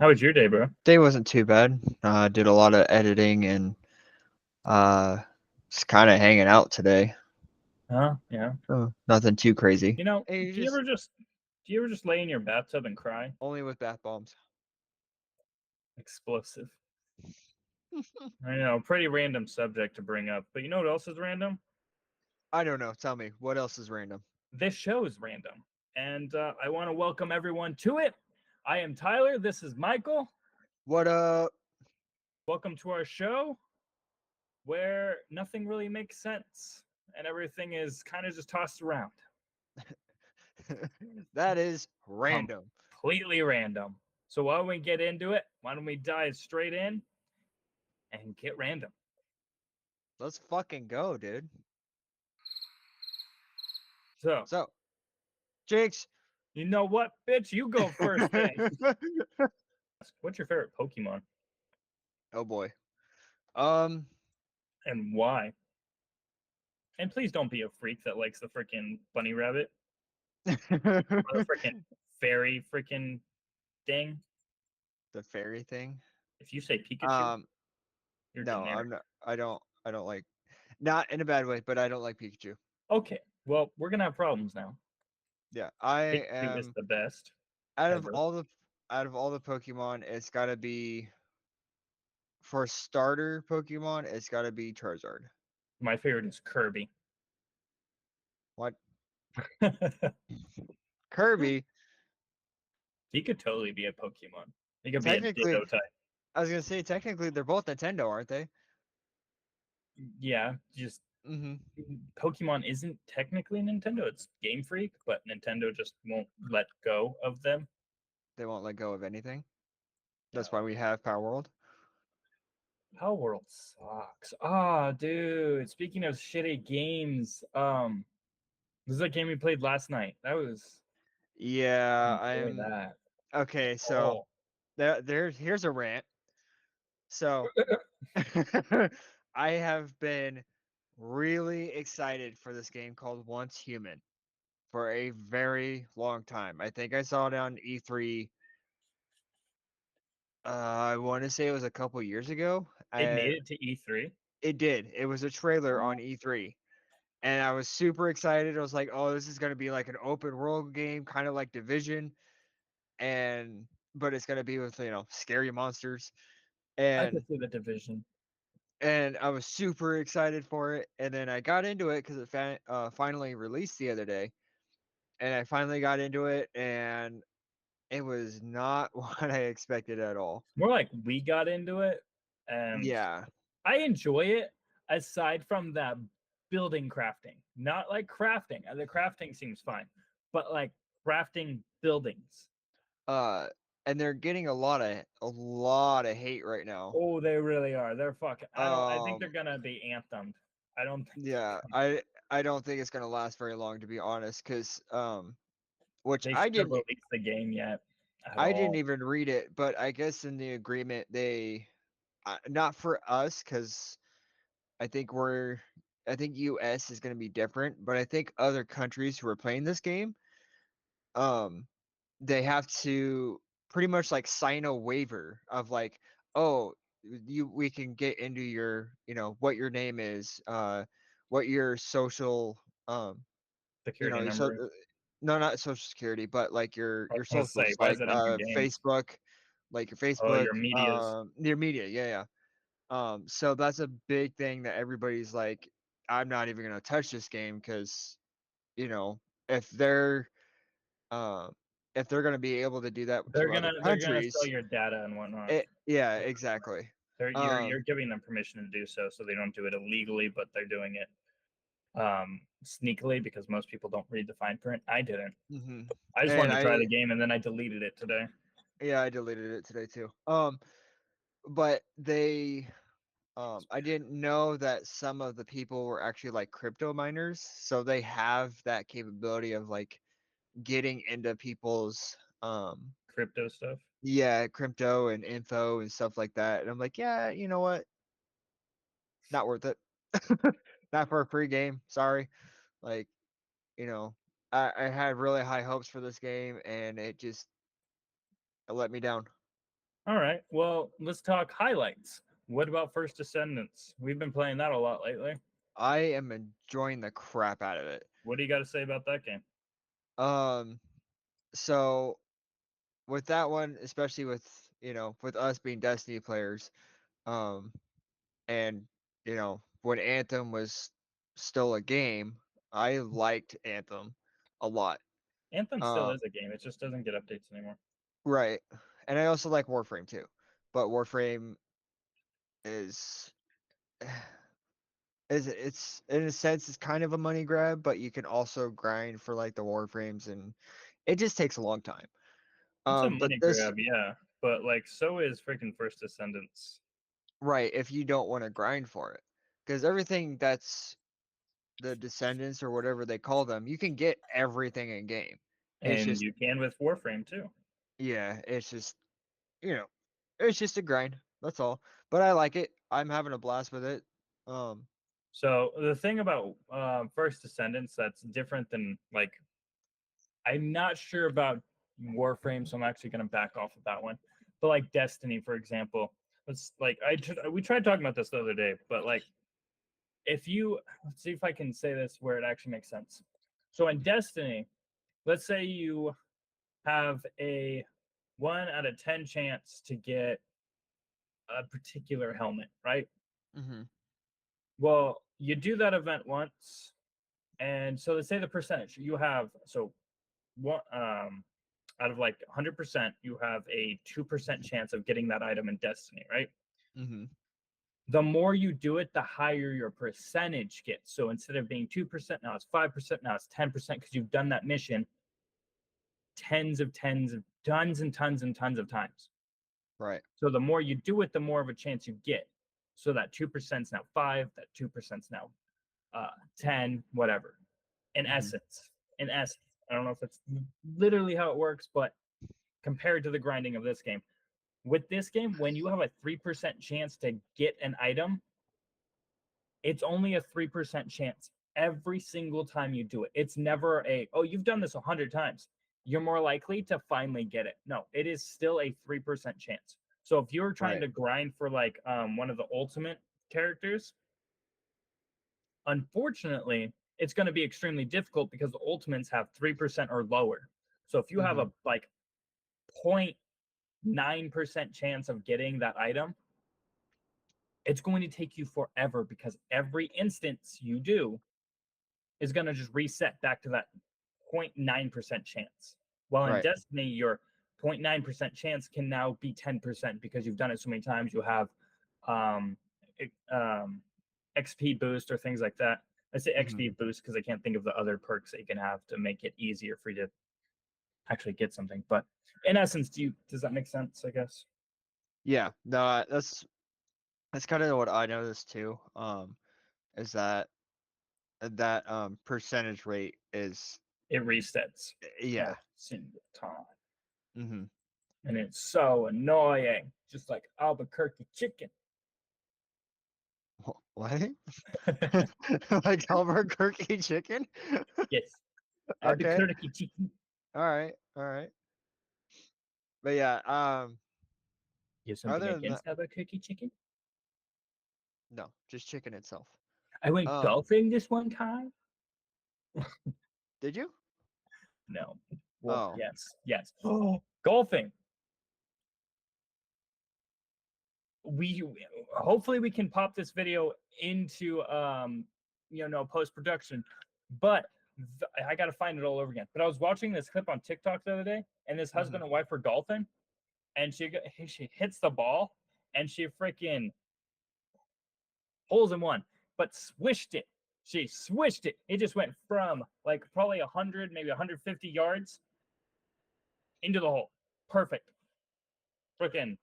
How was your day, bro? Day wasn't too bad. Did a lot of editing and uh, just kind of hanging out today. Huh? Yeah. Nothing too crazy. You know, Hey, do you just ever just do you ever just lay in your bathtub and cry? only with bath bombs. Explosive. I know, pretty random subject to bring up, but you know what else is random? I don't know. Tell me, what else is random? This show is random, and I want to welcome everyone to it. I am Tyler. This is Michael. What Welcome to our show, where nothing really makes sense and everything is kind of just tossed around. that is random. Completely random. So why don't we get into it? Why don't we dive straight in and get random? Let's fucking go, dude. So, So, Jinx. you know what, bitch? You go first then. What's your favorite Pokemon oh boy. Um. and why? And please don't be a freak that likes the freaking bunny rabbit or the freaking fairy freaking thing. the fairy thing. If you say Pikachu, Um. you're No, generic. I'm not. I don't. I don't like. Not in a bad way, but I don't like Pikachu. Okay, well, we're gonna have problems now. Yeah, I Pikachu is am the best out of ever. all the Pokemon, it's got to be for starter Pokemon, it's got to be Charizard. My favorite is Kirby. What? He Kirby, could totally be a Pokemon. He could be a technically, Ditto type. I was going to say technically they're both Nintendo, aren't they? Yeah, just Mhm. Pokemon isn't technically Nintendo. It's Game Freak, but Nintendo just won't let go of them. They won't let go of anything. That's why No. we have Power World. Power World sucks. Ah, oh, dude. Speaking of shitty games, this is a game we played last night. That was Yeah, enjoy I'm that. okay, so Oh, here's a rant. So I have been really excited for this game called Once Human for a very long time. I think I saw it on E3. I want to say it was a couple years ago. it made it to E3. It did. It was a trailer on What? E3, and I was super excited. I was like, "Oh, this is gonna be like an open world game, kind of like Division, and but it's gonna be with scary monsters." I could And see the division. I was super excited for it. And then I got into it because it finally released the other day, and I finally got into it, and it was not what I expected at all. More like we got into it, and Yeah. I enjoy it aside from that building crafting. Not like crafting. The crafting seems fine, but like crafting buildings. Uh, and they're getting a lot of hate right now. Oh, they really are. They're fucking. I think they're Um, gonna be anthemed. I don't think yeah, they're gonna. I don't think it's gonna last very long, to be honest, because which They should have released the game yet at I didn't all. even read it, but I guess in the agreement they not for us, because I think I think US is gonna be different, but I think other countries who are playing this game, um, they have to pretty much like sign a waiver of like, oh, we can get into your, what your name is, what your social, Security so number. no, not social security, but like I your was gonna say, socials, why is like that in your game? Facebook, like your Oh, Facebook, your media's. your media, yeah, yeah. So that's a big thing that everybody's like, I'm not even gonna touch this game because you know if they're uh, if they're gonna be able to do that to other They're gonna sell countries, your data and whatnot. yeah, exactly. You're Um, giving them permission to do so, so they don't do it illegally, but they're doing it sneakily because most people don't read the fine print. I didn't. mhm. I just And wanted to try the game and then I deleted it today. yeah, I deleted it today too. But I didn't know that some of the people were actually like crypto miners, so they have that capability of like getting into people's Crypto stuff. yeah, crypto and info and stuff like that. And I'm like, yeah, you know what? Not worth it. Not for a free game. Sorry. Like, you know, I had really high hopes for this game and it just let me down. All right. Well, let's talk highlights. What about First Descendants? We've been playing that a lot lately. I am enjoying the crap out of it. What do you got to say about that game? Um, so with that one, especially with with us being Destiny players, um, and when Anthem was still a game, I liked Anthem a lot. Anthem still Uh, is a game. It just doesn't get updates anymore. right, and I also like Warframe too, but Warframe is it's in a sense it's kind of a money grab, but you can also grind for like the Warframes, and it just takes a long time. It's a But money this grab, yeah. But like, so is freaking First Descendants. right, if you don't want to grind for it, because everything that's the Descendants or whatever they call them, you can get everything in game. It's And just you can with Warframe too. yeah, it's just you know, it's just a grind. That's all. But I like it. I'm having a blast with it. Um, So the thing about First Descendants that's different than like, I'm not sure about Warframe, so I'm actually going to back off of that one. But like Destiny, for example, it's like we tried talking about this the other day, but like if you let's see if I can say this where it actually makes sense. So in Destiny, let's say you have a 1 out of 10 chance to get a particular helmet, right? hmm Well, you do that event once, and so let's say the percentage you have. So what out of like 100%, you have a 2% chance of getting that item in Destiny, right? hmm The more you do it, the higher your percentage gets. So instead of being 2%, now it's 5%, now it's 10% because you've done that mission tens of tons and tons and tons of times. right. So the more you do it, the more of a chance you get. So that 2% is now 5, that 2% is now 10, whatever. In hmm essence, in essence, I don't know if that's literally how it works, but compared to the grinding of this game, with this game, when you have a 3% chance to get an item, it's only a 3% chance every single time you do it. It's never a, oh, you've done this 100 times. You're more likely to finally get it. No, it is still a 3% chance. So if you're trying Right. to grind for like one of the ultimate characters, unfortunately, it's going to be extremely difficult because the ultimates have 3% or lower. So if you have hmm a like 0.9% chance of getting that item, it's going to take you forever because every instance you do is going to just reset back to that 0.9% chance. While in Right. Destiny, your 0.9% chance can now be 10% because you've done it so many times. You have um, XP boost or things like that. I say hmm XP boost because I can't think of the other perks that you can have to make it easier for you to actually get something. But in essence, does that make sense? I guess Yeah. No, that's kind of what I noticed too. Is that percentage rate is it resets yeah. every single time, hmm and it's so annoying. Just like Albuquerque chicken. What? Like Albuquerque chicken? Yes, Okay. Albuquerque chicken. All right. All right. But yeah, You have something other than that, against Albuquerque chicken? no, just chicken itself. I went Um, golfing this one time. did you? No. Well, Oh. yes, yes. Oh, golfing. We hopefully we can pop this video into post production, but I got to find it all over again. But I was watching this clip on TikTok the other day, and this hmm husband and wife were golfing, and she hits the ball, and she freaking holes in one, but swished it. She swished it. It just went from like probably 100, maybe 150 yards into the hole. Perfect. Freaking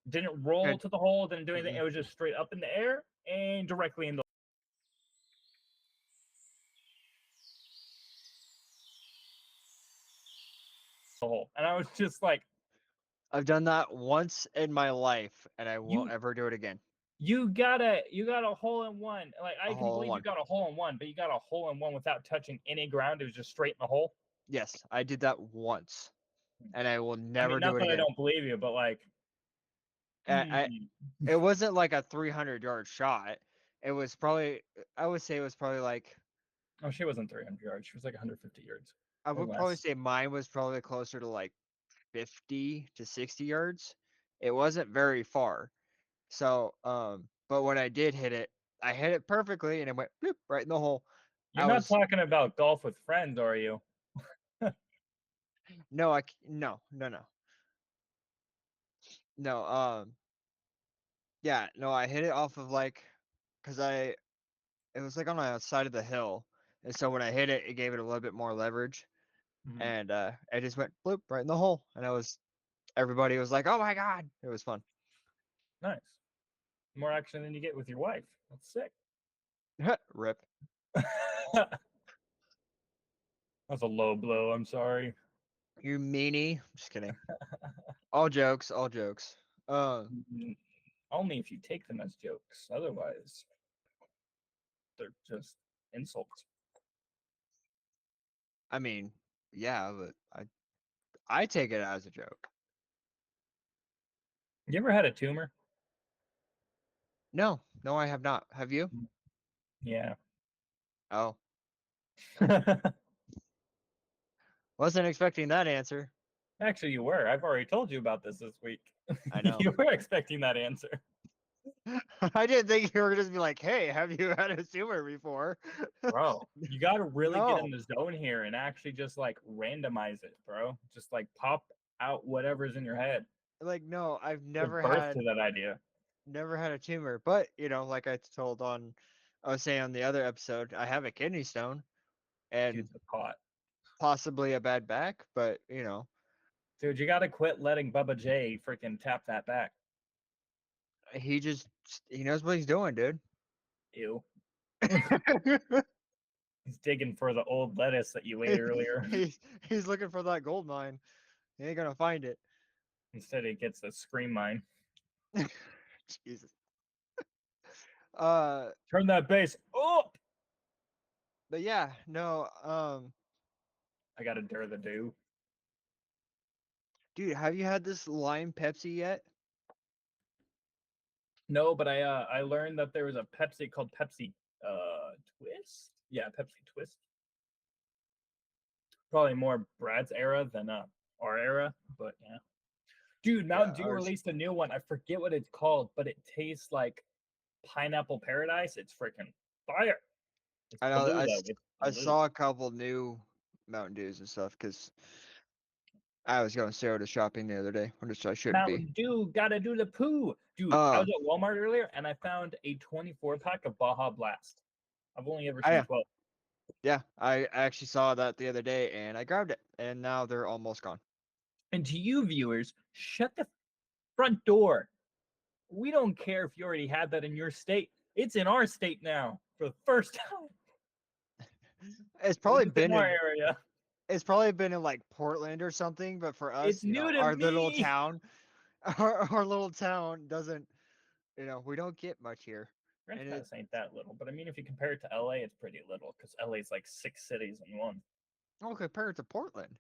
didn't roll Good. to the hole, didn't do anything. hmm It was just straight up in the air and directly in the hole. And I was just like, I've done that once in my life, and I won't you ever do it again. you got a hole in one. Like A I can hole in believe you one. got a hole in one, but you got a hole in one without touching any ground. It was just straight in the hole. Yes, I did that once, and I will I mean, never do not it that I again. don't believe you, but like Hmm. It wasn't like a 300-yard shot. It was probably, I would say it was probably like, Oh, she wasn't 300 yards. She was like 150 yards I or would probably less. say mine was probably closer to like 50 to 60 yards. It wasn't very far. So, but when I did hit it, I hit it perfectly and it went bloop, right in the hole. You're I not was talking about golf with friends, are you? no, no, no, no, no. Yeah, no, I hit it off of like, cause it was like on the side of the hill, and so when I hit it, it gave it a little bit more leverage, Mhm. and it just went bloop right in the hole, and everybody was like, "Oh my god!" It was fun. Nice. More action than you get with your wife. That's sick. Rip. That's a low blow. I'm sorry. You meanie. Just kidding. All jokes, all jokes. Uh, Only if you take them as jokes. Otherwise, they're just insults. I mean, yeah, but I take it as a joke. You ever had a tumor? No, no, I have not. Have you? Yeah. Oh, wasn't expecting that answer. Actually, you were. I've already told you about this week. I know. You were expecting that answer. I didn't think you were just be like, "Hey, have you had a tumor before?" Bro, you got to really get in No, the zone here and actually just like randomize it, bro. Just like pop out whatever's in your head. like no, I've Give birth to that idea. never had a tumor, but like I was saying on the other episode, I have a kidney stone and Dude's a pot. possibly a bad back, but Dude, you got to quit letting Bubba J freaking tap that back. he knows what he's doing, dude. Ew. He's digging for the old lettuce that you ate earlier. He's looking for that gold mine. He ain't gonna find it. Instead, he gets the scream mine. Jesus. Uh, Turn that bass up. but yeah, no. I got to dare the do. Dude, have you had this lime Pepsi yet? No, but I learned that there was a Pepsi called Pepsi Twist. Yeah, Pepsi Twist. Probably more Brad's era than our era, but yeah. Dude, Yeah, Mountain Dew ours. released a new one. I forget what it's called, but it tastes like pineapple paradise. It's freaking fire. It's I know. blue though. It's I blue. saw a couple new Mountain Dews and stuff because I was going soda shopping the other day, which I shouldn't be. Mountain Dew, gotta do the poo. Dude, I Uh, was at Walmart earlier and I found a 24 pack of Baja Blast. I've only ever seen I 12. yeah, I actually saw that the other day and I grabbed it, and now they're almost gone. And to you viewers, shut the front door. We don't care if you already had that in your state. It's in our state now for the first time. It's At probably least in been our in area. like Portland or something, but for It's us, new to our little me. town, our little town doesn't, we don't get much here, Grants and Pass ain't that little, but I mean, if you compare it to LA, it's pretty little because LA is like 6 cities in one. compared to Portland,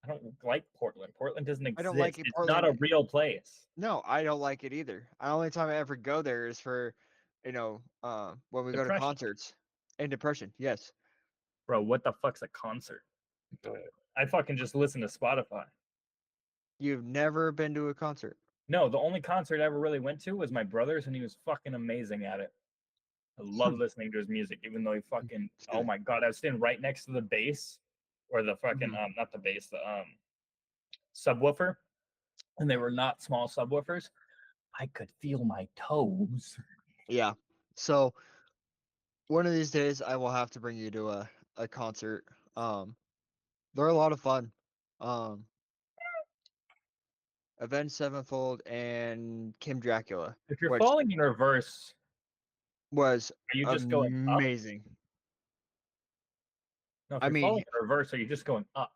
I don't like Portland. Portland doesn't I don't like exist. it. It's not a Portland, real place. no, I don't like it either. The only time I ever go there is for, when we go to Depression. concerts and depression. Yes, Bro, what the fuck's a concert? I fucking just listen to Spotify. you've never been to a concert. No, the only concert I ever really went to was my brother's, and he was fucking amazing at it. I love listening to his music, even though he fucking, Just oh kidding. my god, I was standing right next to the bass, or the fucking Mhm. not the bass, the subwoofer, and they were not small subwoofers. I could feel my toes. Yeah. So one of these days, I will have to bring you to a concert. They're a lot of fun. Um, Avenged Sevenfold and Kim Dracula, If you're which falling in reverse, was are you just going up? amazing. No, if I you're falling mean, in reverse, are you just going up?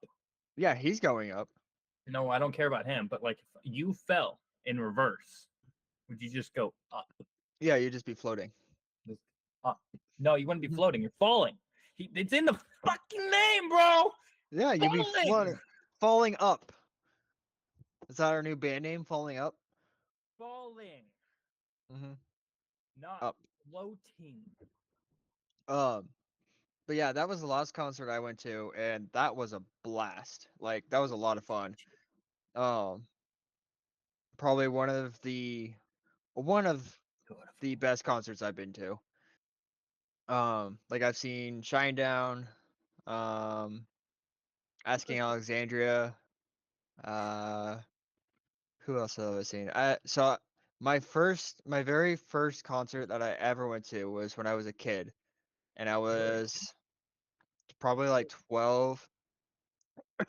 yeah, he's going up. No, I don't care about him, but like if you fell in reverse, would you just go up? Yeah, you'd just be floating. Just up. No, you wouldn't be Mhm. floating. You're falling. It's in the fucking name, bro. Yeah, you'd be Falling. floating, falling up. Is that our new band name, Falling Up? falling, Mm-hmm. not Up. floating. But yeah, that was the last concert I went to, and that was a blast. Like that was a lot of fun. Um, Probably one of the best concerts I've been to. Like I've seen Shinedown, um, Asking Alexandria. Uh, who else have I seen? My very first concert that I ever went to was when I was a kid, and I was probably like 12,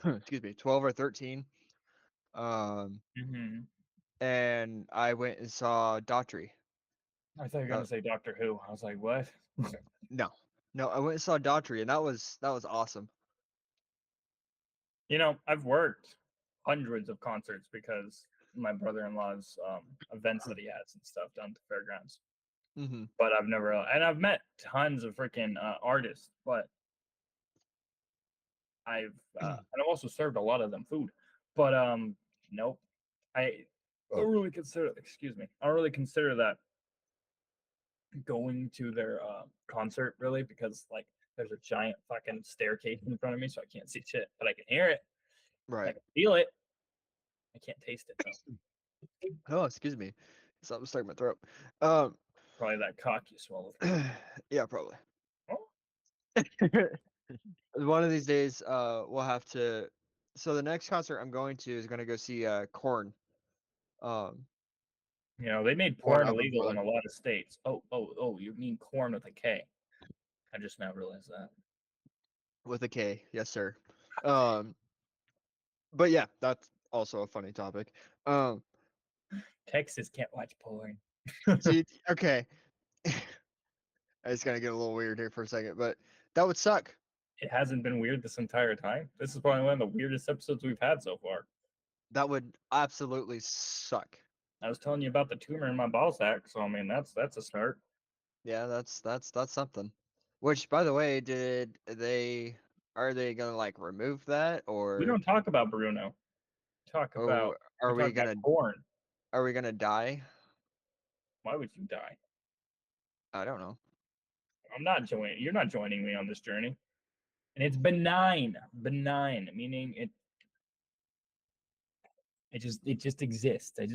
excuse me, 12 or 13. Um, Mm-hmm. and I went and saw Daughtry. I thought you were Uh, gonna say Doctor Who. I was like, what? no, no, I went and saw Daughtry, and that was awesome. You know, I've worked hundreds of concerts because my brother-in-law's events that he has and stuff down at the fairgrounds. Hmm. But I've never, and I've met tons of freaking artists, but and I've also served a lot of them food. But nope, I don't really consider. Excuse me, I don't really consider that going to their concert really because like there's a giant fucking staircase in front of me, so I can't see shit, but I can hear it, I Right. can feel it. I can't taste it though. Oh, excuse me. Something stuck in my throat. Um, Probably that cock you swallowed. yeah, probably. Oh, One of these days, we'll have to. So the next concert I'm going to is going to go see Corn. Um, you know they made Corn porn up in illegal in Portland a lot of states. Oh, you mean corn with a K? I just now realized that. with a K. Yes, sir. Um, but yeah, that's also a funny topic. Um, Texas can't watch porn. see, okay, it's gonna get a little weird here for a second, but that would suck. It hasn't been weird this entire time. This is probably one of the weirdest episodes we've had so far. That would absolutely suck. I was telling you about the tumor in my ball sack, so I mean that's a start. Yeah, that's something. Which, by the way, are they gonna like remove that We don't or talk about Bruno. or We are talk we about gonna corn. die? Why would you die? I don't know. I'm not joining. You're not joining me on this journey, and it's benign. Benign, meaning it just exists. I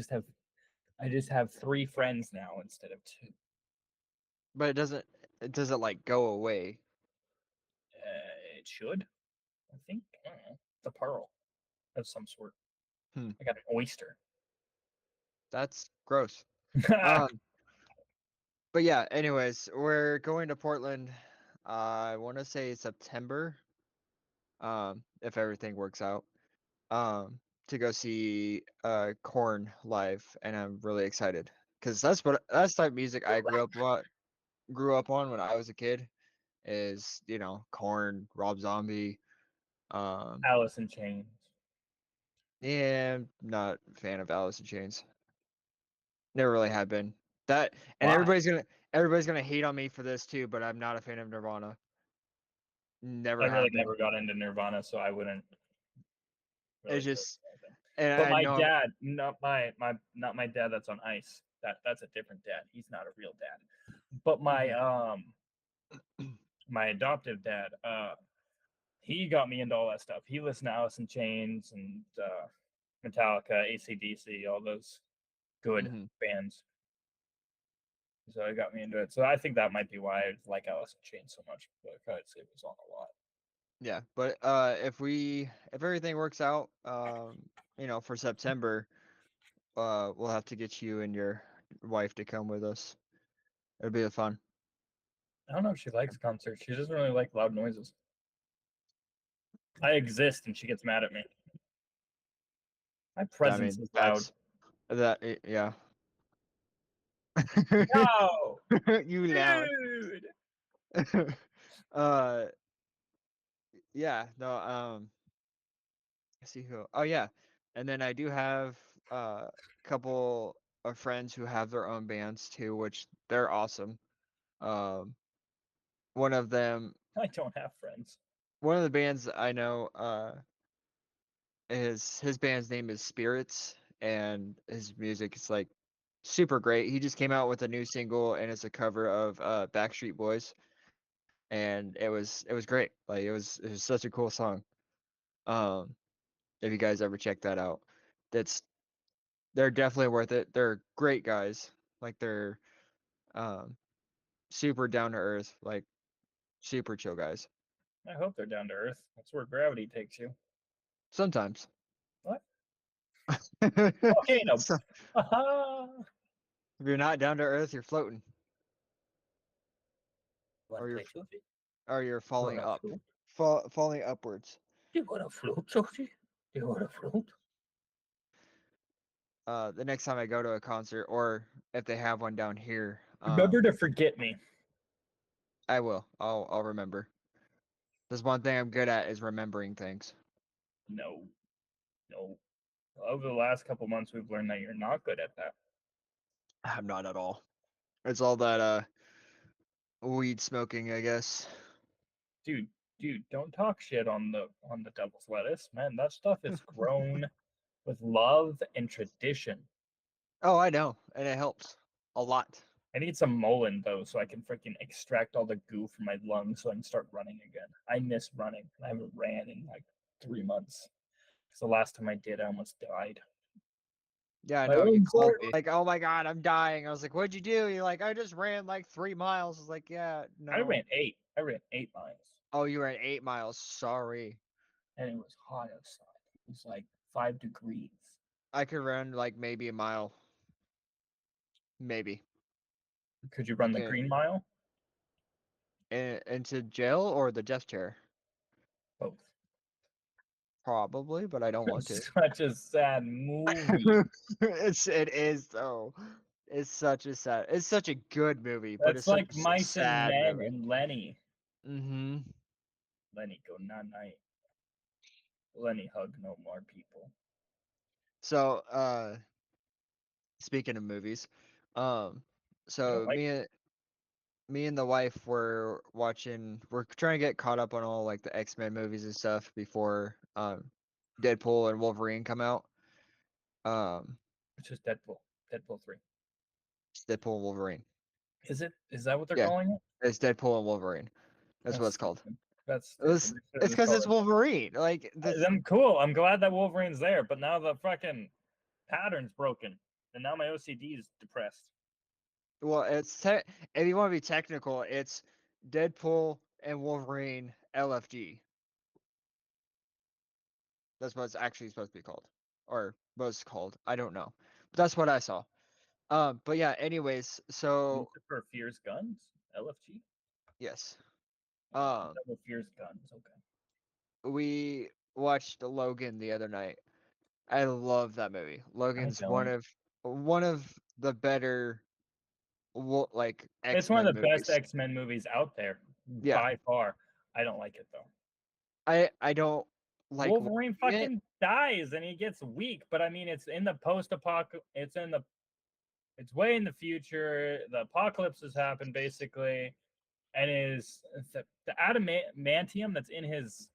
just have three friends now instead of two. But it doesn't like go away. It should. I think. I don't know. It's a pearl of some sort. Hmm, I got an oyster. that's gross. Um, but yeah, anyways, we're going to Portland. I want to say September. If everything works out. To go see Corn live, and I'm really excited because that's the type of music I grew up on when I was a kid. Is Corn, Rob Zombie. Alice in Chains. Yeah, I'm not a fan of Alice in Chains. Never really have been. That and Why? everybody's gonna hate on me for this too, but I'm not a fan of Nirvana. I Never really have been. never got into Nirvana, so I wouldn't It's really say just anything. and But I my know dad, not my dad that's on ice. That's a different dad. He's not a real dad. But Mhm. my adoptive dad, he got me into all that stuff. He listened to Alice in Chains and Metallica, AC/DC, all those good Mhm. bands. So it got me into it. So I think that might be why I like Alice in Chains so much. But I'd say it was on a lot. Yeah, but if everything works out, for September, we'll have to get you and your wife to come with us. It'll be fun. I don't know if she likes concerts. She doesn't really like loud noises. I exist and she gets mad at me. My I presence mean, is loud. yeah. No, You loud. dude. uh, yeah, no, let's see who. Oh yeah, and then I do have a couple of friends who have their own bands too, which they're awesome. Um, one of them, I don't have friends. one of the bands I know, his band's name is Spirits, and his music is like super great. He just came out with a new single, and it's a cover of Backstreet Boys, and it was great. Like it was such a cool song. Um, if you guys ever check that out, that's they're definitely worth it. They're great guys. Like they're um super down to earth, like super chill guys. I hope they're down to earth. That's where gravity takes you. Sometimes. What? Volcano. So Aha! if you're not down to earth, you're floating, Want or to you're play Sophie? or you're falling Wanna up, float? falling upwards. You wanna float, Sophie? You wanna float? The next time I go to a concert, or if they have one down here, Remember to forget me. I will. I'll remember. There's one thing I'm good at is remembering things. No, no. Over the last couple months, we've learned that you're not good at that. I'm not at all. It's all that weed smoking, I guess. Dude, don't talk shit on the devil's lettuce, man. That stuff is grown with love and tradition. Oh, I know, and it helps a lot. I need some Mullen though, so I can freaking extract all the goo from my lungs so I can start running again. I miss running. I haven't ran in like 3 months. Because the last time I did, I almost died. Yeah, I My know. You lungs called are. me like, "Oh my God, I'm dying." I was like, "What'd you do?" You're like, "I just ran like 3 miles." I was like, "Yeah, I no." ran 8. I ran 8 miles, Oh, you were at 8 miles. Sorry. and it was hot outside. It was like 5 degrees. I could run like maybe a mile, maybe. Could you run the Okay. green mile? Into jail or the death chair? Both. Probably, but I don't want to. Such a sad movie. It is though. It's such a good movie, but That's it's such like a Mice and sad Men movie. and Lenny. Mm-hmm. Lenny go night night. Lenny hug no more people. So, speaking of movies, um, I don't so like. me and the wife were watching. We're trying to get caught up on all like the X-Men movies and stuff before Deadpool and Wolverine come out. Um, It's just Deadpool. Deadpool 3. it's Deadpool and Wolverine. Is it? Is that what they're Yeah, calling it? it's Deadpool and Wolverine. That's what That's it's called. stupid. That's It was, stupid. They it's shouldn't because call it's it. Wolverine. Like this. I'm cool. I'm glad that Wolverine's there, but now the fucking pattern's broken, and now my OCD is depressed. Well, if you want to be technical, it's Deadpool and Wolverine LFG. That's what it's actually supposed to be called, or what it's called. I don't know, but that's what I saw. But yeah. Anyways, Use so it for Fears Guns. LFG. yes. Double Fears Guns. Okay. We watched Logan the other night. I love that movie. I Logan's don't. one of the better like It's one X-Men of the best movies. X-Men movies out there Yeah. by far. I don't like it though. I don't like Wolverine watching it. fucking dies and he gets weak, but I mean it's in the post-apocalypse. It's way in the future. The apocalypse has happened basically, and is the adamantium that's in his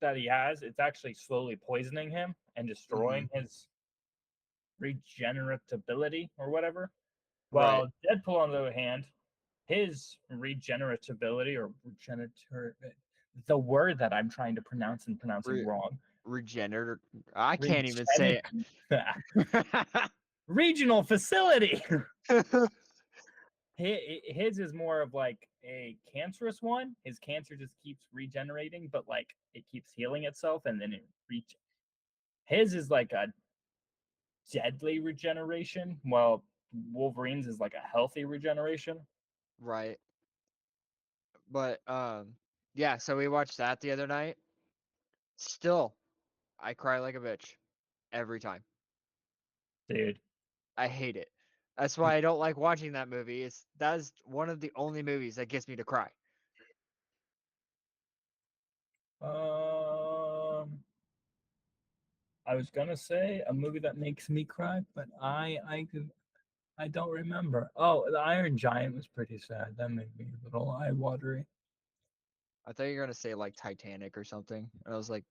that he has. It's actually slowly poisoning him and Hmm. destroying his regeneratability or whatever. Right. While Deadpool, on the other hand, his regeneratability or regenerator, the word that I'm trying to pronounce and pronouncing Re- wrong, Regenerator. I can't even say regener- it. regional facility. His is more of like a cancerous one. His cancer just keeps regenerating, but like it keeps healing itself, and then it reach. His is like a deadly regeneration, while Wolverine's is like a healthy regeneration. Right. But yeah, so we watched that the other night. Still, I cry like a bitch every time. Dude, I hate it. That's why I don't like watching that movie. That's one of the only movies that gets me to cry. um, I was gonna say a movie that makes me cry, but I don't remember. Oh, the Iron Giant was pretty sad. That made me a little eye watery. I thought you were gonna say like Titanic or something. And I was like,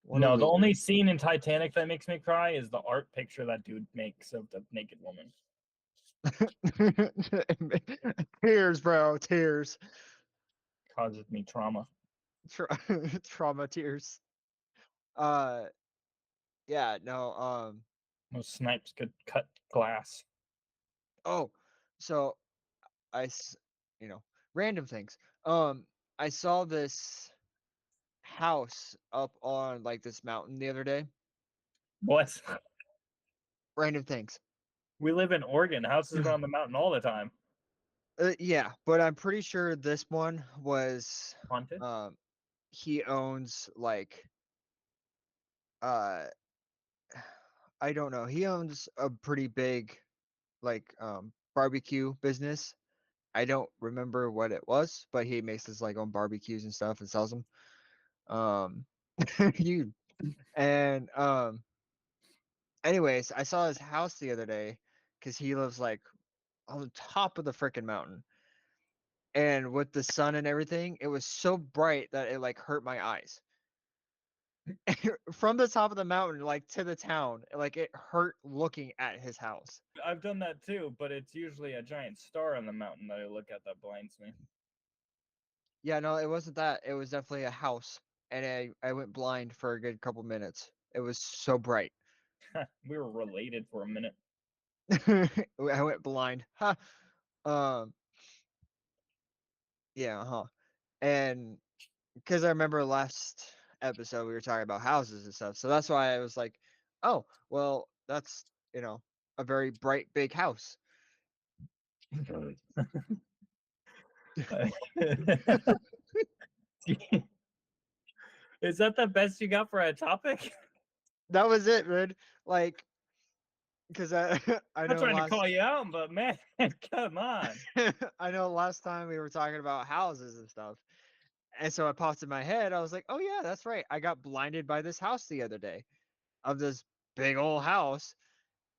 What a No, the loser. only scene in Titanic that makes me cry is the art picture that dude makes of the naked woman. Tears, bro. Tears. Causes me trauma. Trauma tears. Uh, yeah, no, Those snipes could cut glass. oh, so I, you know, random things. Um, I saw this house up on like this mountain the other day. What? Random things. We live in Oregon. Houses are on the mountain all the time. Yeah, but I'm pretty sure this one was, Haunted? um, he owns like, uh, I don't know. He owns a pretty big like barbecue business. I don't remember what it was, but he makes his like own barbecues and stuff and sells them. Um, you and anyways, I saw his house the other day because he lives like on the top of the freaking mountain, and with the sun and everything, it was so bright that it like hurt my eyes. From the top of the mountain, like to the town, like it hurt looking at his house. I've done that too, but it's usually a giant star on the mountain that I look at that blinds me. Yeah, no, it wasn't that. It was definitely a house, and I went blind for a good couple minutes. It was so bright. We were related for a minute. I went blind. Huh. Um, yeah, huh. And because I remember last episode we were talking about houses and stuff, so that's why I was like, oh, well, that's a very bright big house. Is that the best you got for a topic? That was it, man. Like, because I I I'm not know trying to last call you out, but man, come on. I know last time we were talking about houses and stuff. And so it popped in my head. I was like, oh, yeah, that's right. I got blinded by this house the other day of this big old house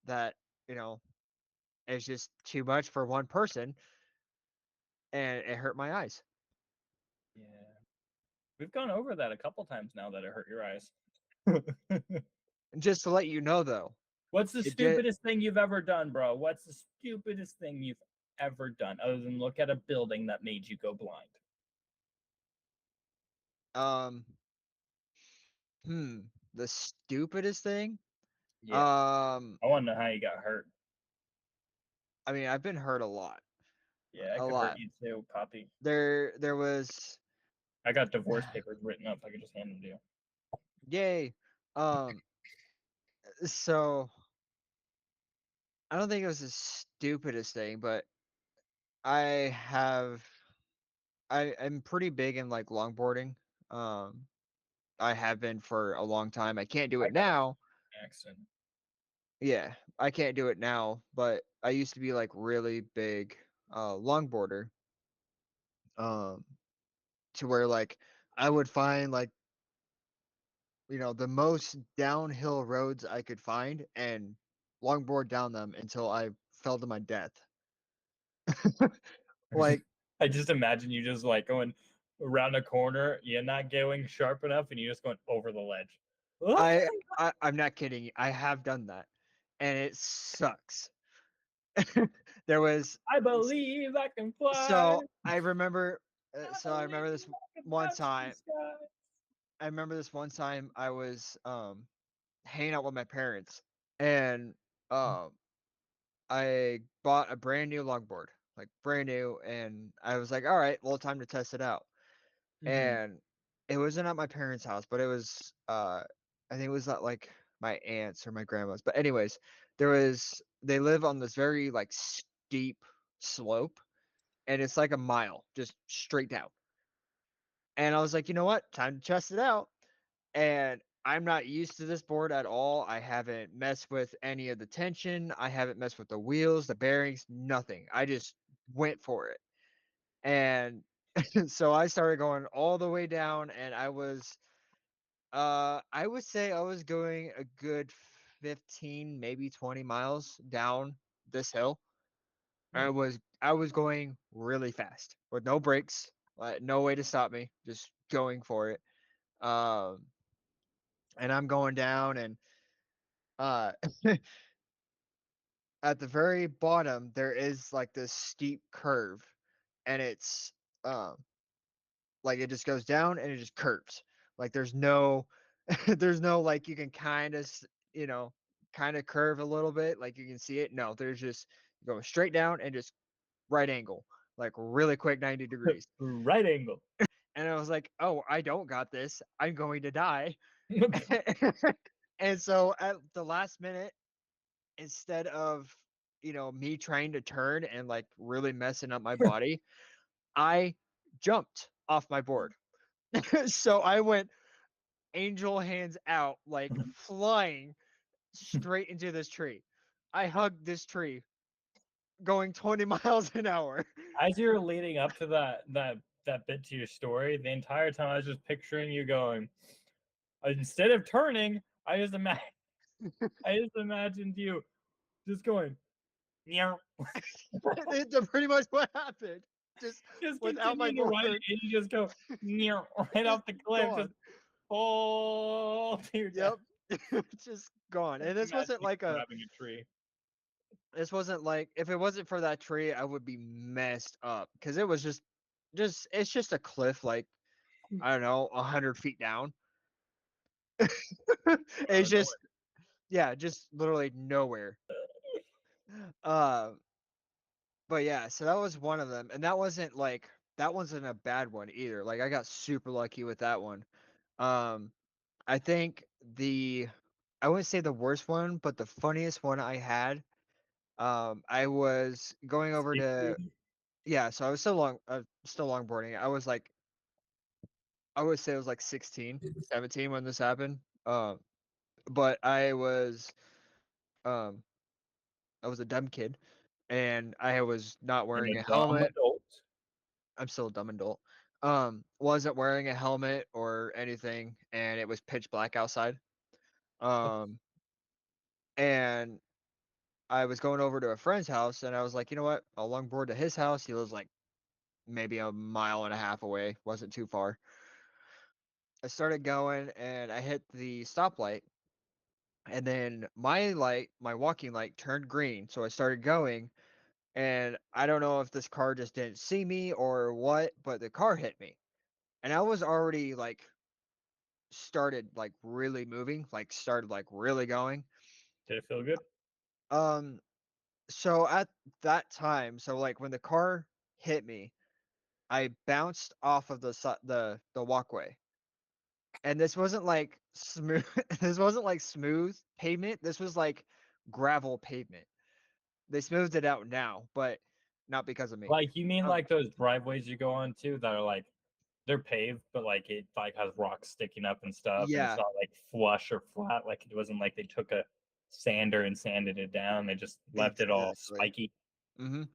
that, you know, is just too much for one person. And it hurt my eyes. Yeah. We've gone over that a couple times now that it hurt your eyes. And just to let you know, though, What's the it did. stupidest thing you've ever done, bro? What's the stupidest thing you've ever done other than look at a building that made you go blind? Um, hmm, the stupidest thing. Yeah. Um, I want to know how you got hurt. I mean, I've been hurt a lot, Yeah, it a could hurt lot. you too, Poppy. There was, I got divorce papers written up. I could just hand them to you. yay. Um, so I don't think it was the stupidest thing, but I have I'm pretty big in like longboarding. Um, I have been for a long time. I can't do I it got now. an accent. Yeah, I can't do it now, but I used to be like really big longboarder. Um, to where like I would find like the most downhill roads I could find and longboard down them until I fell to my death. Like I just imagine you just like going around a corner, you're not going sharp enough, and you just going over the ledge. I, I'm not kidding you. I have done that, and it sucks. There was I believe I can fly. so I remember I so I believe remember this I can one touch the time. sky. I remember this one time I was hanging out with my parents, and um I bought a brand new longboard, like brand new, and I was like, all right, well, time to test it out. Mm-hmm. And it wasn't at my parents' house, but it was I think it was at like my aunt's or my grandma's. But anyways, they live on this very like steep slope, and it's like a mile just straight down. And I was like, you know what? Time to test it out. And I'm not used to this board at all. I haven't messed with any of the tension. I haven't messed with the wheels, the bearings, nothing. I just went for it. And so I started going all the way down, and I would say I was going a good 15, maybe 20 miles down this hill. I was going really fast with no brakes, no way to stop me, just going for it. Um and I'm going down, and uh at the very bottom there is like this steep curve, and it's um like it just goes down and it just curves. Like there's no there's no like you can kind of you know kind of curve a little bit like you can see it. No, there's just going straight down and just right angle, like really quick 90 degrees. Right angle. And I was like, "Oh, I don't got this. I'm going to die." And so at the last minute, instead of me trying to turn and like really messing up my body, I jumped off my board. So I went angel hands out, like flying straight into this tree. I hugged this tree, going 20 miles an hour. As you're leading up to that bit to your story, the entire time I was just picturing you going. Instead of turning, I just imagined you just going, meow, That's pretty much what happened. Just just without my continuing to ride, board, and you just go meow right off the cliff, just gone. fall to your death. Yep. Just gone. Just And this imagine wasn't you like a grabbing a tree. this wasn't like if it wasn't for that tree, I would be messed up because it was just it's just a cliff like I don't know, 100 feet down. It's Nowhere. just yeah, just literally nowhere. Uh, but yeah, so that was one of them, and that wasn't a bad one either. Like I got super lucky with that one. Um, I think I wouldn't say the worst one, but the funniest one I had. I was going over to Skateboarding? yeah, so I was still longboarding. I would say I was like 16, 17 when this happened. But um I was a dumb kid and I was not And wearing a a dumb helmet. adult. I'm still a dumb adult. Wasn't wearing a helmet or anything, and it was pitch black outside. Um, and I was going over to a friend's house, and I was like, you know what? I'll longboard to his house. He lives like maybe a mile and a half away. Wasn't too far. I started going, and I hit the stoplight, and then my walking light turned green. So I started going, and I don't know if this car just didn't see me or what, but the car hit me. And I was already like started like really moving, like started like really going. Did it feel good? Um, so at that time, so like when the car hit me, I bounced off of the walkway. And this wasn't like smooth this wasn't like smooth pavement. This was like gravel pavement. They smoothed it out now, but not because of me. Like you mean Um, like those driveways you go on to that are like they're paved, but like it like has rocks sticking up and stuff, and it's yeah, not like flush or flat. Like it wasn't like they took a sander and sanded it down. They just left it all exactly. spiky.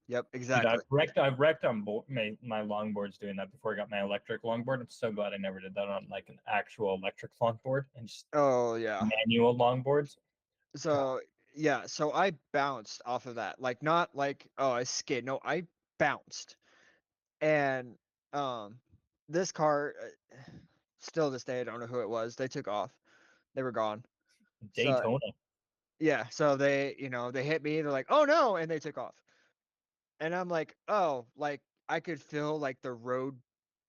Yep, Dude, exactly. I've wrecked on my longboards doing that before I got my electric longboard. I'm so glad I never did that on like an actual electric longboard and just Oh yeah. manual longboards. God, So yeah, so I bounced off of that. Like not like oh I skid. No, I bounced. And um this car still this day I don't know who it was. They took off. They were gone. So Daytona. yeah, so they hit me. They're like, "Oh no," and they took off. And I'm like, "Oh," like I could feel like the road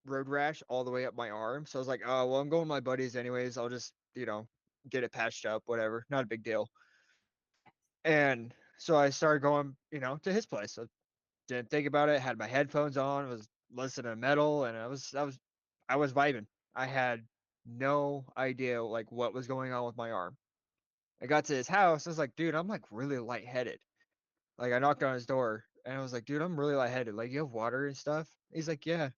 rash all the way up my arm. So I was like, "Oh well, I'm going with my buddies anyways. I'll just get it patched up, whatever. Not a big deal." And so I started going, to his place. So didn't think about it. Had my headphones on. Was listening to metal, and I was vibing. I had no idea like what was going on with my arm. I got to his house. I was like, dude, I'm like really lightheaded. Like I knocked on his door, and I was like, dude, I'm really lightheaded. Like you have water and stuff. He's like, yeah.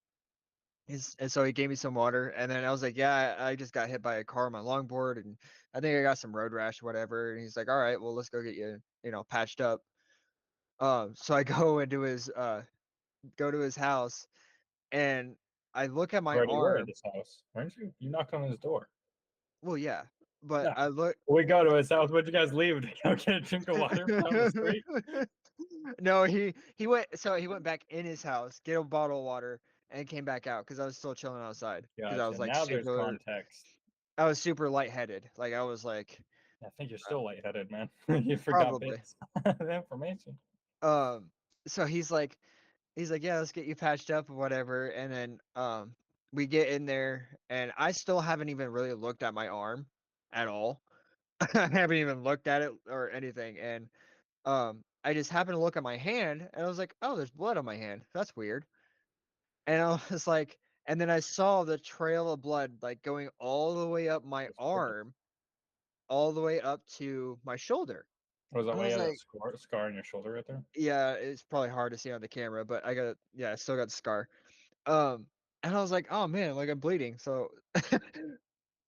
And so he gave me some water, and then I was like, yeah, I just got hit by a car on my longboard, and I think I got some road rash or whatever. And he's like, all right, well, let's go get you, patched up. So I go to his house, and I look at You my already were at arm. his house, weren't you? You knocked on his door. Well, yeah, but Yeah. I look. We go to his house. Where'd you guys leave to go get a drink of water down the street? No, he went back in his house, get a bottle of water, and came back out because I was still chilling outside because I Gotcha. was like Now there's super. context. I was super lightheaded. Like I was like, I think you're uh, still lightheaded, man. You forgot probably. bits of the information. Um, so he's like, yeah, let's get you patched up or whatever. And then we get in there, and I still haven't even really looked at my arm at all. I haven't even looked at it or anything. And I just happened to look at my hand, and I was like, oh, there's blood on my hand. That's weird. And I was like, and then I saw the trail of blood like going all the way up my It's cricket. arm, all the way up to my shoulder. Was that And I why you was had that like, scar on your shoulder right there? yeah, it's probably hard to see on the camera, but I still got the scar. Um, and I was like, oh man, like I'm bleeding. So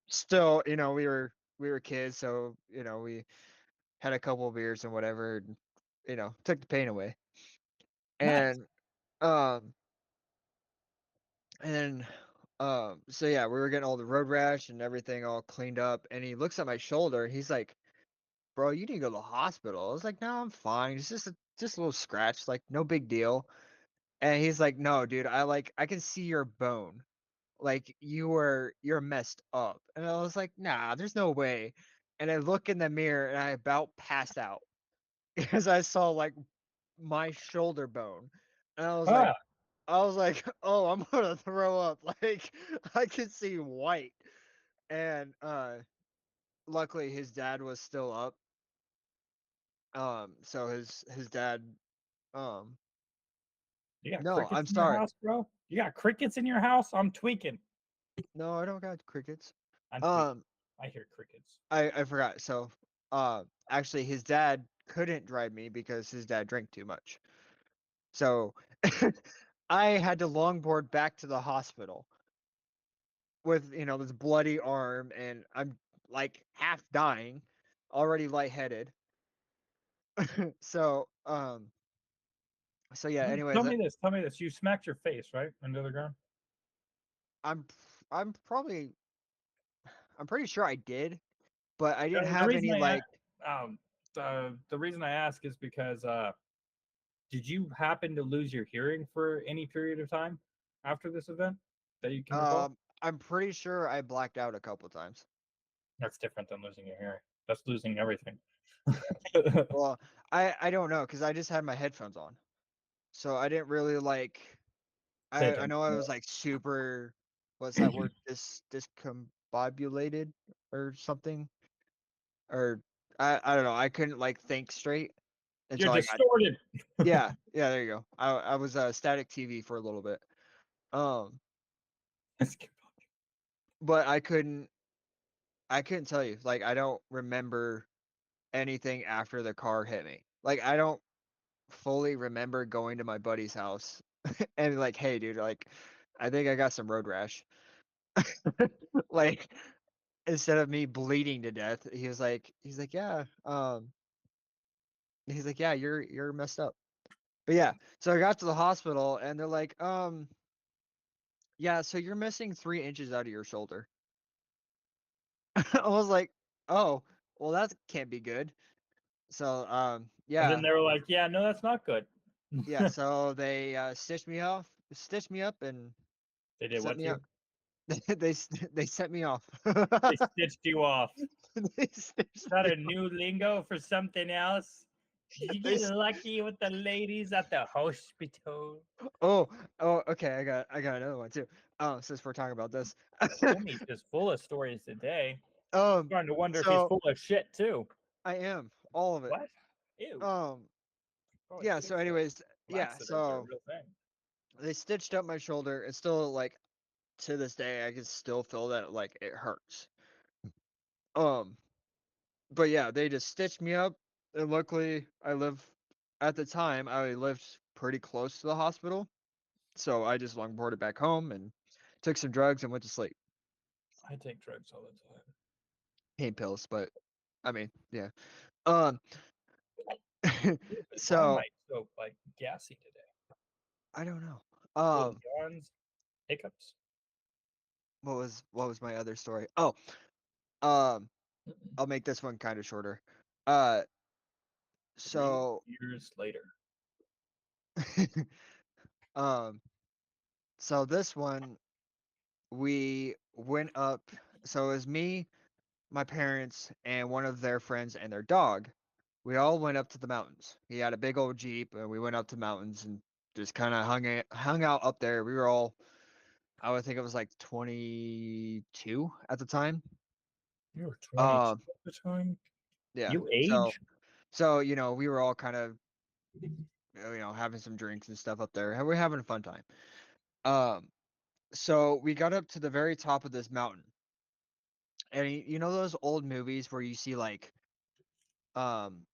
still, we were kids, so we had a couple of beers and whatever, and, took the pain away. Nice. And um, and so yeah, we were getting all the road rash and everything all cleaned up, and he looks at my shoulder, and he's like, "Bro, you need to go to the hospital." I was like, "No, I'm fine. It's just a little scratch, like no big deal." And he's like, "No, dude, I can see your bone. Like you're messed up." And I was like, "Nah, there's no way." And I look in the mirror and I about passed out because I saw like my shoulder bone. And Ah, I was like, "Oh, I'm gonna throw up." Like I could see white. And luckily his dad was still up. So his dad um you got no, I'm crickets in your sorry. house, bro? You got crickets in your house? I'm tweaking. No, I don't got crickets. I'm tweaking. Um I hear crickets. I forgot. So actually his dad couldn't drive me because his dad drank too much. So I had to longboard back to the hospital with, this bloody arm, and I'm like half dying, already lightheaded. So so yeah, anyways, Tell me this. Tell me this. You smacked your face, right? Into the ground? I'm I'm probably I'm pretty sure I did, but I didn't The have reason any I like the reason I ask is because did you happen to lose your hearing for any period of time after this event that you can recall? I'm pretty sure I blacked out a couple times. That's different than losing your hearing. That's losing everything. Well, I don't know because I just had my headphones on. So I didn't really like Pay I attention. know I was like super what's that word discombobulated or something, or I don't know, I couldn't like think straight You're until I got distorted. yeah, there you go. I was static TV for a little bit. Um but I couldn't tell you. Like I don't remember anything after the car hit me. Like I don't fully remember going to my buddy's house and like, "Hey dude, like I think I got some road rash." Like instead of me bleeding to death, "Yeah, you're messed up." But yeah, so I got to the hospital and they're like, yeah, so you're missing 3 inches out of your shoulder." I was like, "Oh, well that can't be good." So, And then yeah, they were like, "Yeah, no, that's not good." yeah, so they stitched me up and They did sent what me to up. you? They sent me off. They stitched you off. They stitched Is that me a new lingo for something else? Did you they get lucky with the ladies at the hospital? Oh, okay, I got another one too. Since we're talking about this. Homie's just full of stories today. Um, Starting to wonder if he's so full of shit too. I am all of it. What? Ew. Um, Probably yeah, so fix that. anyways, yeah, Laxatives are a so real thing. they stitched up my shoulder. It's still like to this day I can still feel that like it hurts. Um, but yeah, they just stitched me up, and luckily at the time I lived pretty close to the hospital. So I just longboarded back home and took some drugs and went to sleep. I take drugs all the time. Pain pills, but I mean, yeah. Um, Why am so I so like gassy today? I don't know. Little Um, yawns, hiccups. what was my other story? Oh, um, I'll make this one kind of shorter. Uh, so 3 years later. um, so this one we went up. So it was me, my parents, and one of their friends and their dog. We all went up to the mountains. He had a big old Jeep, and we went up to mountains and just kind of hung out up there. We were all, I would think it was like 22 at the time. You were 22 Um, at the time. yeah. You So age? so we were all kind of having some drinks and stuff up there. And we're having a fun time. Um, so we got up to the very top of this mountain, and you know those old movies where you see like um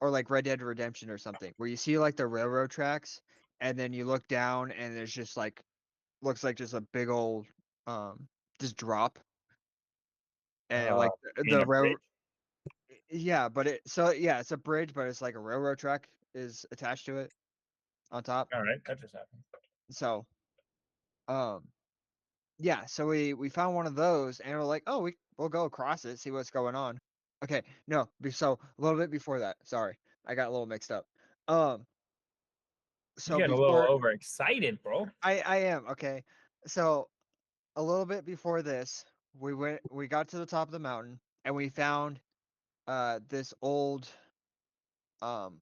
or like Red Dead Redemption or something, where you see like the railroad tracks, and then you look down and there's just like looks like just a big old just drop, and Uh, like in the a rail bridge. yeah, but it's a bridge, but it's like a railroad track is attached to it on top. All right, that just happened. So um yeah, so we found one of those and we're like, oh, we'll go across it, see what's going on. Okay, no, so a little bit before that, sorry, I got a little mixed up. Um, You're so getting a little before overexcited, bro. I am okay. So a little bit before this, we got to the top of the mountain and we found this old um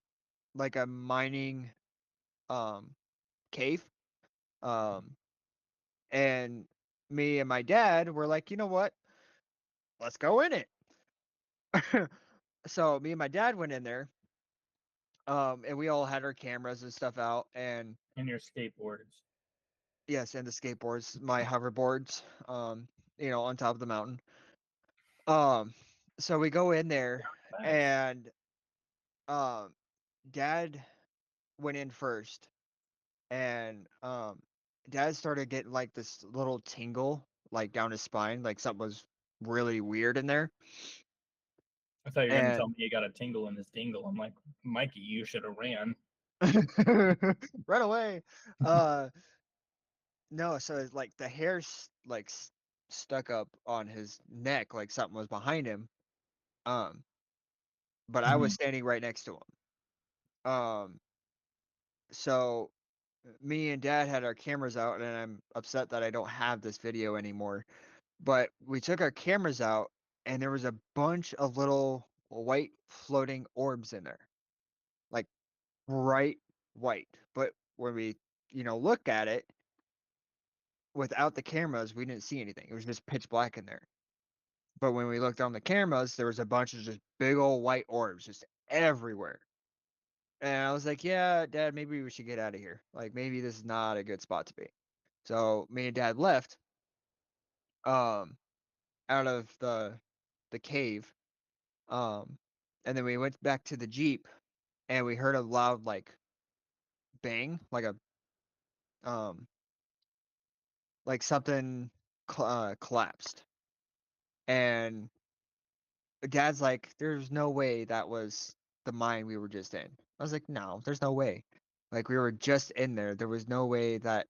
like a mining um cave. Um, and me and my dad were like, you know what? Let's go in it. So me and my dad went in there, and we all had our cameras and stuff out, and And your skateboards. yes, and the skateboards, my hoverboards, on top of the mountain. Um, so we go in there, Fast. and um, dad went in first, and dad started getting like this little tingle, like down his spine, like something was really weird in there, I thought you were gonna tell and me you got a tingle in his dingle. I'm like, Mikey, you should have ran. run away. Uh, no, so it's like the hair's like stuck up on his neck, like something was behind him. Um, but I was Mhm. standing right next to him. So me and dad had our cameras out, and I'm upset that I don't have this video anymore. But we took our cameras out, and there was a bunch of little white floating orbs in there, like bright white. But when we, look at it without the cameras, we didn't see anything. It was just pitch black in there. But when we looked on the cameras, there was a bunch of just big old white orbs just everywhere. And I was like, yeah, dad, maybe we should get out of here. Like, maybe this is not a good spot to be. So me and dad left um out of the cave. Um and then we went back to the Jeep and we heard a loud like bang, um like something collapsed. And dad's like, there's no way that was the mine we were just in. I was like, no, there's no way. Like we were just in there. There was no way that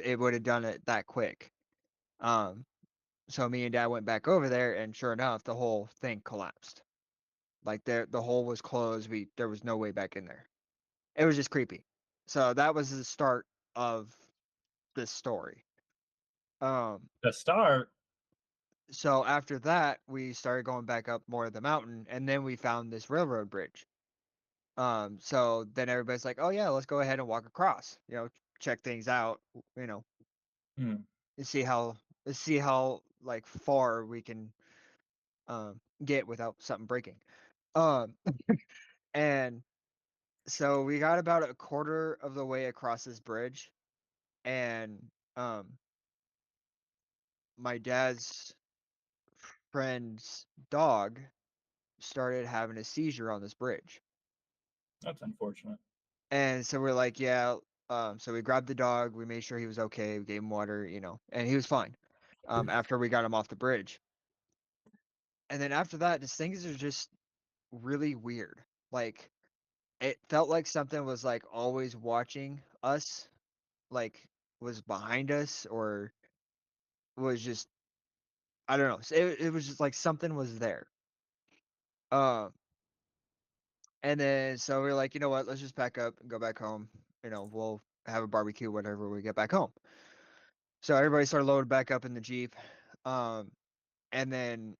it would have done it that quick. Um, so me and dad went back over there, and sure enough, the whole thing collapsed. Like the hole was closed. There was no way back in there. It was just creepy. So that was the start of this story. Um, The start. so after that, we started going back up more of the mountain, and then we found this railroad bridge. So then everybody's like, "Oh yeah, let's go ahead and walk across. Check things out. You know, Hmm. and see how like far we can get without something breaking." Um, and so we got about a quarter of the way across this bridge, and my dad's friend's dog started having a seizure on this bridge. That's unfortunate. And so we're like, yeah. So we grabbed the dog, we made sure he was okay, we gave him water, and he was fine. After we got him off the bridge. And then after that, just things are just really weird. Like it felt like something was like always watching us, like was behind us or was just I don't know. It was just like something was there. Um, and then so we are like, you know what? Let's just pack up and go back home. We'll have a barbecue whenever we get back home. So everybody started loading back up in the Jeep. Um, and then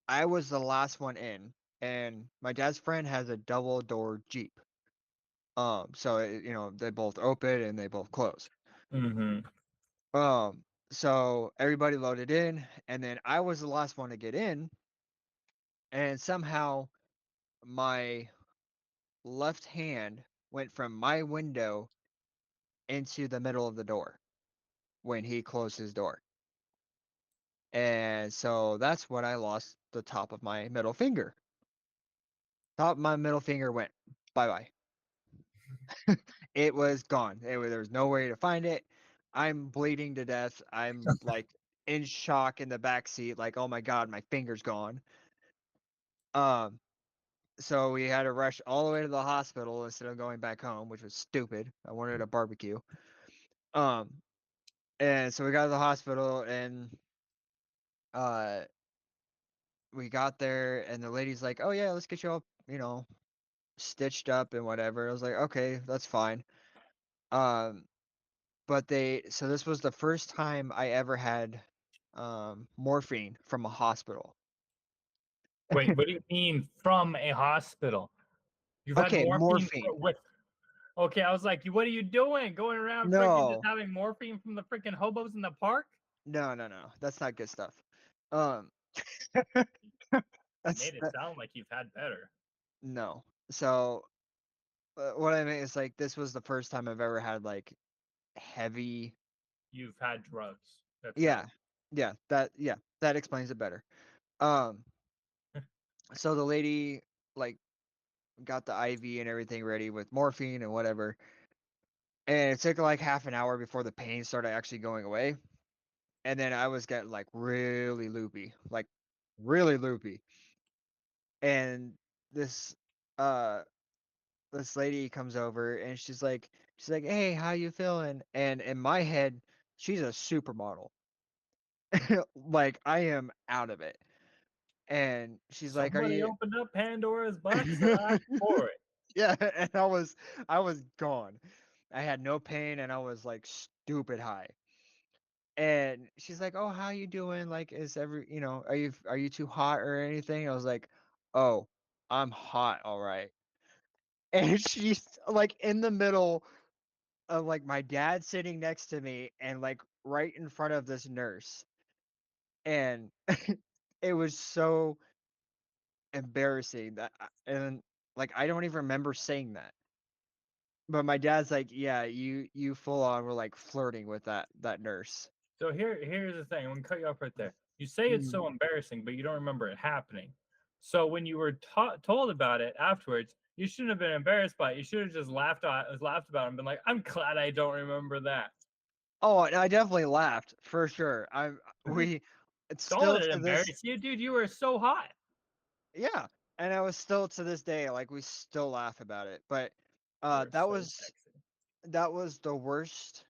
I was the last one in, and my dad's friend has a double door Jeep. So they both open and they both close. Mm-hmm. So everybody loaded in, and then I was the last one to get in, and somehow my left hand went from my window into the middle of the door when he closed his door. And so that's when I lost the top of my middle finger. Top of my middle finger went bye bye. It was gone. There was no way to find it. I'm bleeding to death. I'm like in shock in the back seat, like, oh my god, my finger's gone. Um, so we had to rush all the way to the hospital instead of going back home, which was stupid. I wanted a barbecue. Um, and so we got to the hospital and uh we got there and the lady's like, "Oh yeah, let's get you all, stitched up and whatever." I was like, "Okay, that's fine." Um, but this was the first time I ever had morphine from a hospital. Wait, what do you mean from a hospital? You've had Okay, morphine morphine. with okay, I was like, what are you doing? Going around freaking just No, having morphine from the freaking hobos in the park? no, no, no. That's not good stuff. Um, You that's made it that. sound like you've had better. No. So what I mean is like this was the first time I've ever had like heavy. You've had drugs. That's Yeah, better. that explains it better. Um, so the lady like got the IV and everything ready with morphine and whatever, and it took like half an hour before the pain started actually going away, and then I was getting like really loopy, and this uh this lady comes over and she's like, "Hey, how you feeling?" And in my head, she's a supermodel. Like I am out of it. And she's like, "Are Somebody you?" opened up Pandora's box and I'm for it. Yeah, and I was gone. I had no pain and I was like stupid high. And she's like, "Oh, how you doing? Like, are you too hot or anything?" I was like, "Oh, I'm hot, all right." And she's like in the middle of like my dad sitting next to me and like right in front of this nurse. And it was so embarrassing and like I don't even remember saying that. But my dad's like, "Yeah, you full on were like flirting with that nurse." So here's the thing. I'm gonna cut you off right there. You say it's so Mhm. embarrassing, but you don't remember it happening. So when you were told about it afterwards, you shouldn't have been embarrassed by it. You should have just laughed about it and been like, "I'm glad I don't remember that." Oh, and I definitely laughed for sure. It's Don't still let it to this. embarrass you, dude. You were so hot. Yeah, and I was still to this day like we still laugh about it. But You were that so was sexy. that was the worst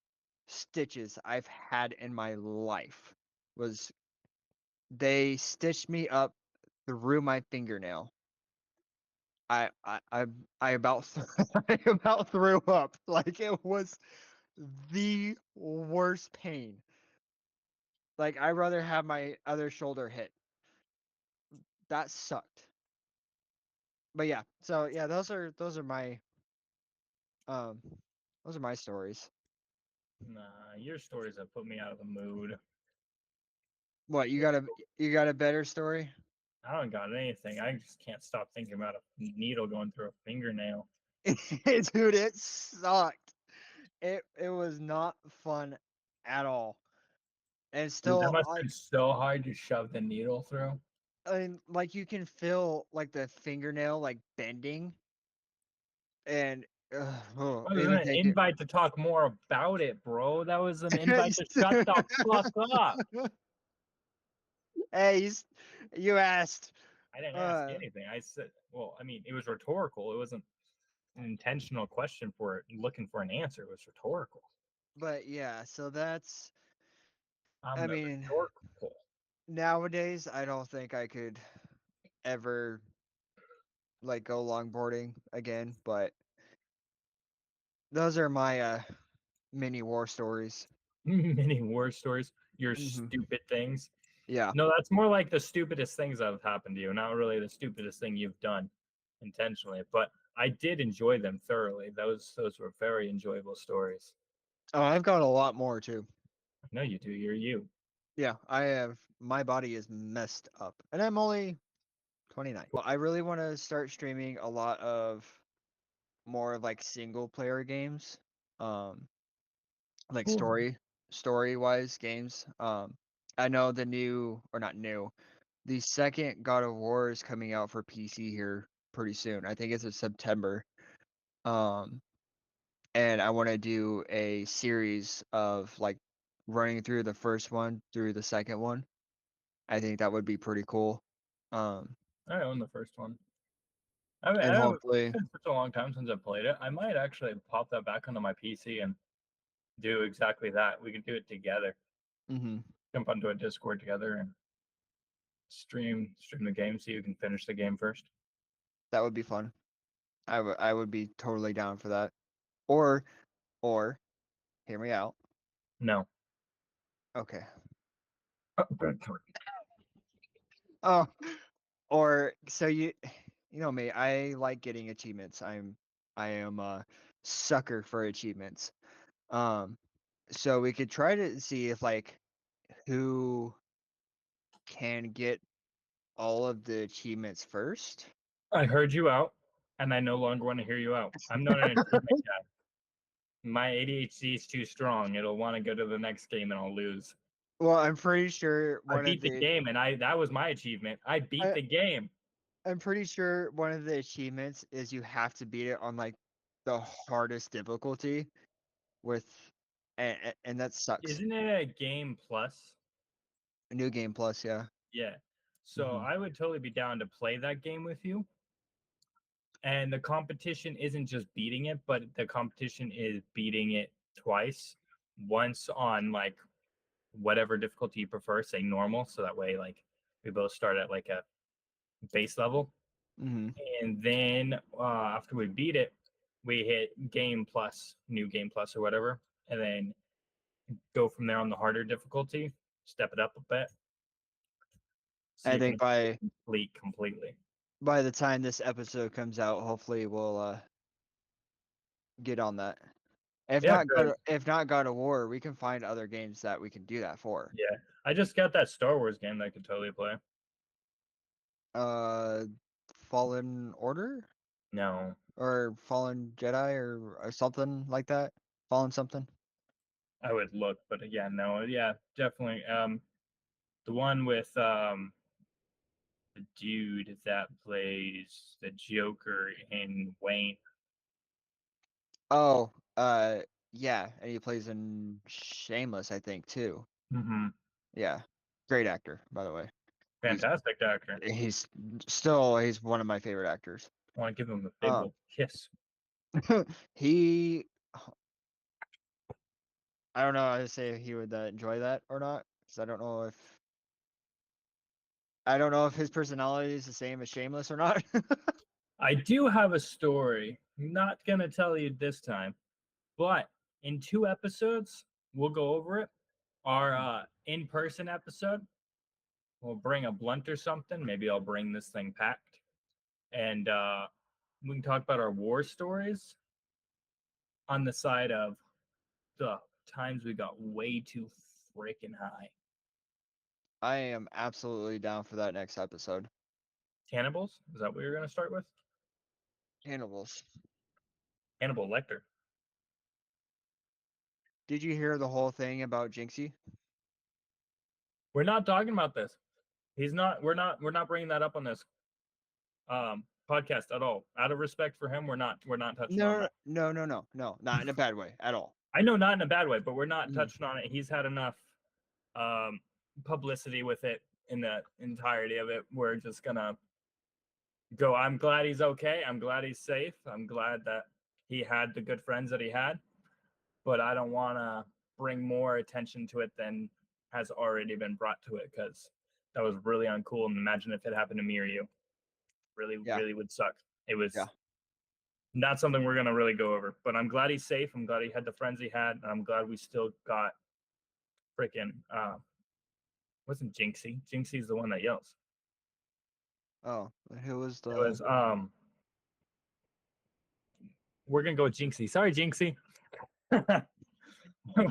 stitches I've had in my life. Was they stitched me up through my fingernail. I about I about threw up. Like it was the worst pain. Like I'd rather have my other shoulder hit. That sucked. But yeah, so yeah, those are my um those are my stories. Nah, your stories have put me out of the mood. What, you got a better story? I don't got anything. I just can't stop thinking about a needle going through a fingernail. Dude, it sucked. It was not fun at all. And Dude, that still must have like been so hard to shove the needle through. I mean, like you can feel like the fingernail like bending and That wasn't even an take it. invite to talk more about it, bro. That was an invite to shut the fuck up. Hey, you asked. I didn't ask Uh, anything. I said, well, I mean, it was rhetorical. It wasn't an intentional question for looking for an answer. It was rhetorical. but yeah, so that's. I'm I the mean, rhetorical. nowadays I don't think I could ever like go longboarding again. But those are my mini war stories. Many war stories. Your Hmm. stupid things. Yeah. No, that's more like the stupidest things that have happened to you, not really the stupidest thing you've done intentionally. But I did enjoy them thoroughly. Those were very enjoyable stories. Oh, I've got a lot more too. I know you do. You're you. Yeah, I have. My body is messed up, and I'm only 29. Well, I really want to start streaming a lot of more of like single player games, um, like Cool. story wise games. I know the new or not new, the second God of War is coming out for PC here pretty soon. I think it's in September. Um, and I want to do a series of like running through the first one through the second one. I think that would be pretty cool. Um, I own the first one. I mean, and it's hopefully, been such a long time since I played it. I might actually pop that back onto my PC and do exactly that. We could do it together. hmm Jump onto a Discord together and stream the game so you can finish the game first. that would be fun. I would be totally down for that. Or hear me out. No. Okay. Good. Oh, or so you know me, I like getting achievements. I am a sucker for achievements. Um, so we could try to see if like who can get all of the achievements first. I heard you out, and I no longer want to hear you out. I'm not an achievement guy. My ADHD is too strong. It'll want to go to the next game and I'll lose. Well, I'm pretty sure I one of beat the the game and I that was my achievement. I beat I, the game. I'm pretty sure one of the achievements is you have to beat it on like the hardest difficulty with and that sucks. Isn't it a game plus? A new game plus, yeah. Yeah. So hmm I would totally be down to play that game with you. And the competition isn't just beating it, but the competition is beating it twice. Once on like whatever difficulty you prefer, say normal, so that way like we both start at like a base level. hmm And then after we beat it, we hit game plus, new game plus or whatever, and then go from there on the harder difficulty, step it up a bit, so I you think can complete completely. by the time this episode comes out, hopefully we'll get on that. Yeah, good. If not God of War, we can find other games that we can do that for. Yeah, I just got that Star Wars game that I could totally play. Uh, Fallen Order No, or Fallen Jedi or something like that. Fallen something. I would look, but again, no, yeah, definitely. The one with the dude that plays the Joker in Wayne. Oh, yeah, and he plays in Shameless, I think, too. Mm-hmm. Yeah, great actor, by the way. He's Fantastic actor. he's he's one of my favorite actors. I want to give him a big Um, old kiss. he, I don't know how to say if he would enjoy that or not, because I don't know if his personality is the same as Shameless or not. I do have a story. I'm not gonna tell you this time, but in 2 episodes, we'll go over it. Our in-person episode, we'll bring a blunt or something. Maybe I'll bring this thing packed, and we can talk about our war stories on the side of the times we got way too freaking high. I am absolutely down for that next episode. Cannibals? Is that what you're gonna start with? Cannibals. Hannibal Lecter. Did you hear the whole thing about Jinxie? We're not talking about this. He's not. We're not bringing that up on this podcast at all. Out of respect for him, we're not touching on No, that. no, no, no, no, not in a bad way at all. I know not in a bad way, but we're not Mhm. touching on it. He's had enough um publicity with it in the entirety of it. We're just gonna go. I'm glad he's okay. I'm glad he's safe. I'm glad that he had the good friends that he had, but I don't want to bring more attention to it than has already been brought to it because that was really uncool. And imagine if it happened to me or you. Really, Yeah, really would suck. It was yeah. not something we're gonna really go over. But I'm glad he's safe. I'm glad he had the friends he had. And I'm glad we still got freaking Wasn't Jinxie. Jinxie's the one that yells. Oh, who was It the? was we're gonna go with Jinxie. Sorry, Jinxie.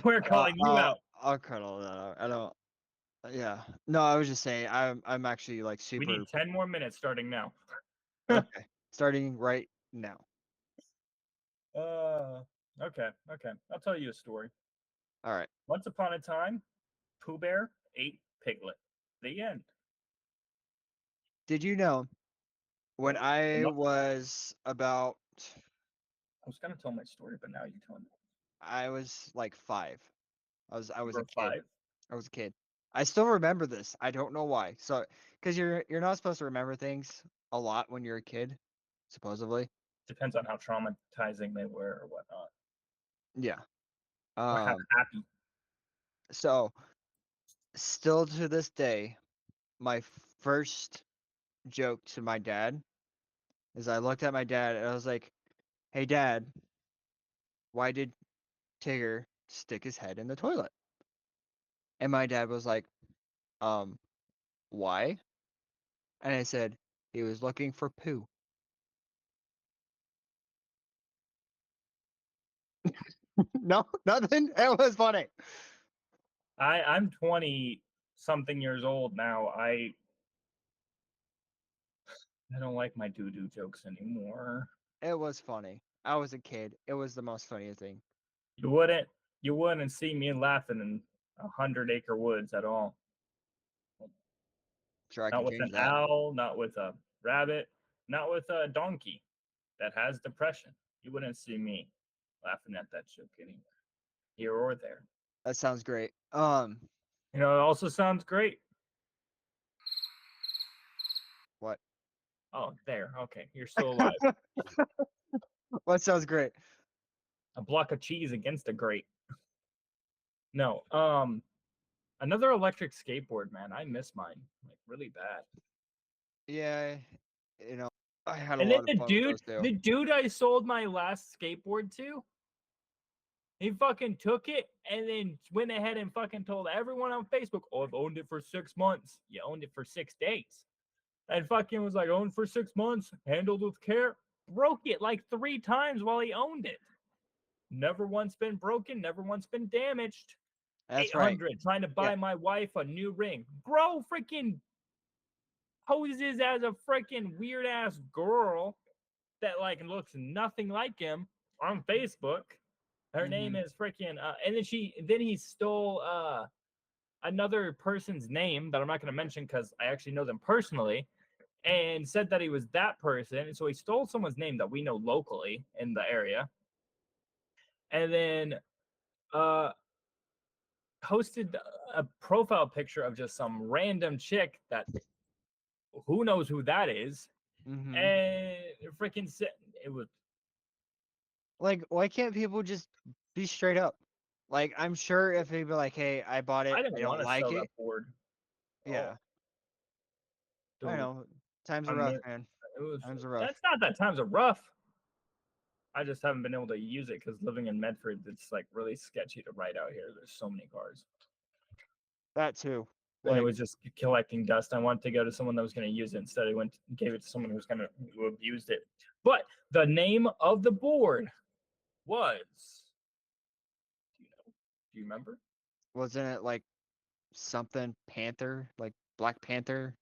We're calling you out. I'll cut all that out. I don't. Yeah. No, I was just saying. I'm actually like We super. need 10 more minutes starting now. Okay. Starting right now. Okay. I'll tell you a story. All right. Once upon a time, Pooh Bear ate Piglet. The end. Did you know when What? I was about, I was gonna tell my story, but now you tell me. I was like 5. I was a Number kid. 5. I was a kid. I still remember this. I don't know why. So, because you're not supposed to remember things a lot when you're a kid, supposedly. Depends on how traumatizing they were or whatnot, Yeah. or how Um. happy. So, still to this day, my first joke to my dad is I looked at my dad and I was like, "Hey, Dad, why did Tigger stick his head in the toilet?" And my dad was like, "Um, why?" And I said, "He was looking for poo." No, nothing. It was funny. I'm 20 something years old now. I don't like my doo doo jokes anymore. It was funny. I was a kid. It was the most funniest thing. You wouldn't you wouldn't see me laughing in 100 acre woods at all. Sure, I Not can with change an that. owl, not with a rabbit, not with a donkey that has depression. You wouldn't see me laughing at that joke anywhere, here or there. That sounds great. You know, it also sounds great. What? Oh, there. Okay, you're still alive. What sounds great? A block of cheese against a grate. No, another electric skateboard, man. I miss mine like really bad. Yeah, you know, I had a And then lot of fun with those too. the dude I sold my last skateboard to, he fucking took it and then went ahead and fucking told everyone on Facebook, "Oh, I've owned it for 6 months. You owned it for 6 days." And fucking was like, "Owned for 6 months, handled with care." Broke it like 3 times while he owned it. Never once been broken, never once been damaged. That's right. 800 trying to Yeah, buy my wife a new ring. Bro freaking poses as a freaking weird ass girl that like looks nothing like him on Facebook. Her name hmm is freaking and then he stole another person's name that I'm not going to mention because I actually know them personally, and said that he was that person. So he stole someone's name that we know locally in the area, and then uh posted a profile picture of just some random chick that who knows who that is, hmm and freaking it was. Like, why can't people just be straight up? Like, I'm sure if they'd be like, "Hey, I bought I it. I didn't don't want to like sell that it." board. Oh, Yeah, I dude, know. Times I are rough, mean, man. it was. Times are rough. That's not that times are rough. I just haven't been able to use it because living in Medford, it's like really sketchy to ride out here. There's so many cars, That too. and it Like, was just collecting dust. I wanted to go to someone that was going to use it instead. I gave it to someone who abused it. But the name of the board was. Do you know? Do you remember? wasn't it like something Panther, like Black Panther?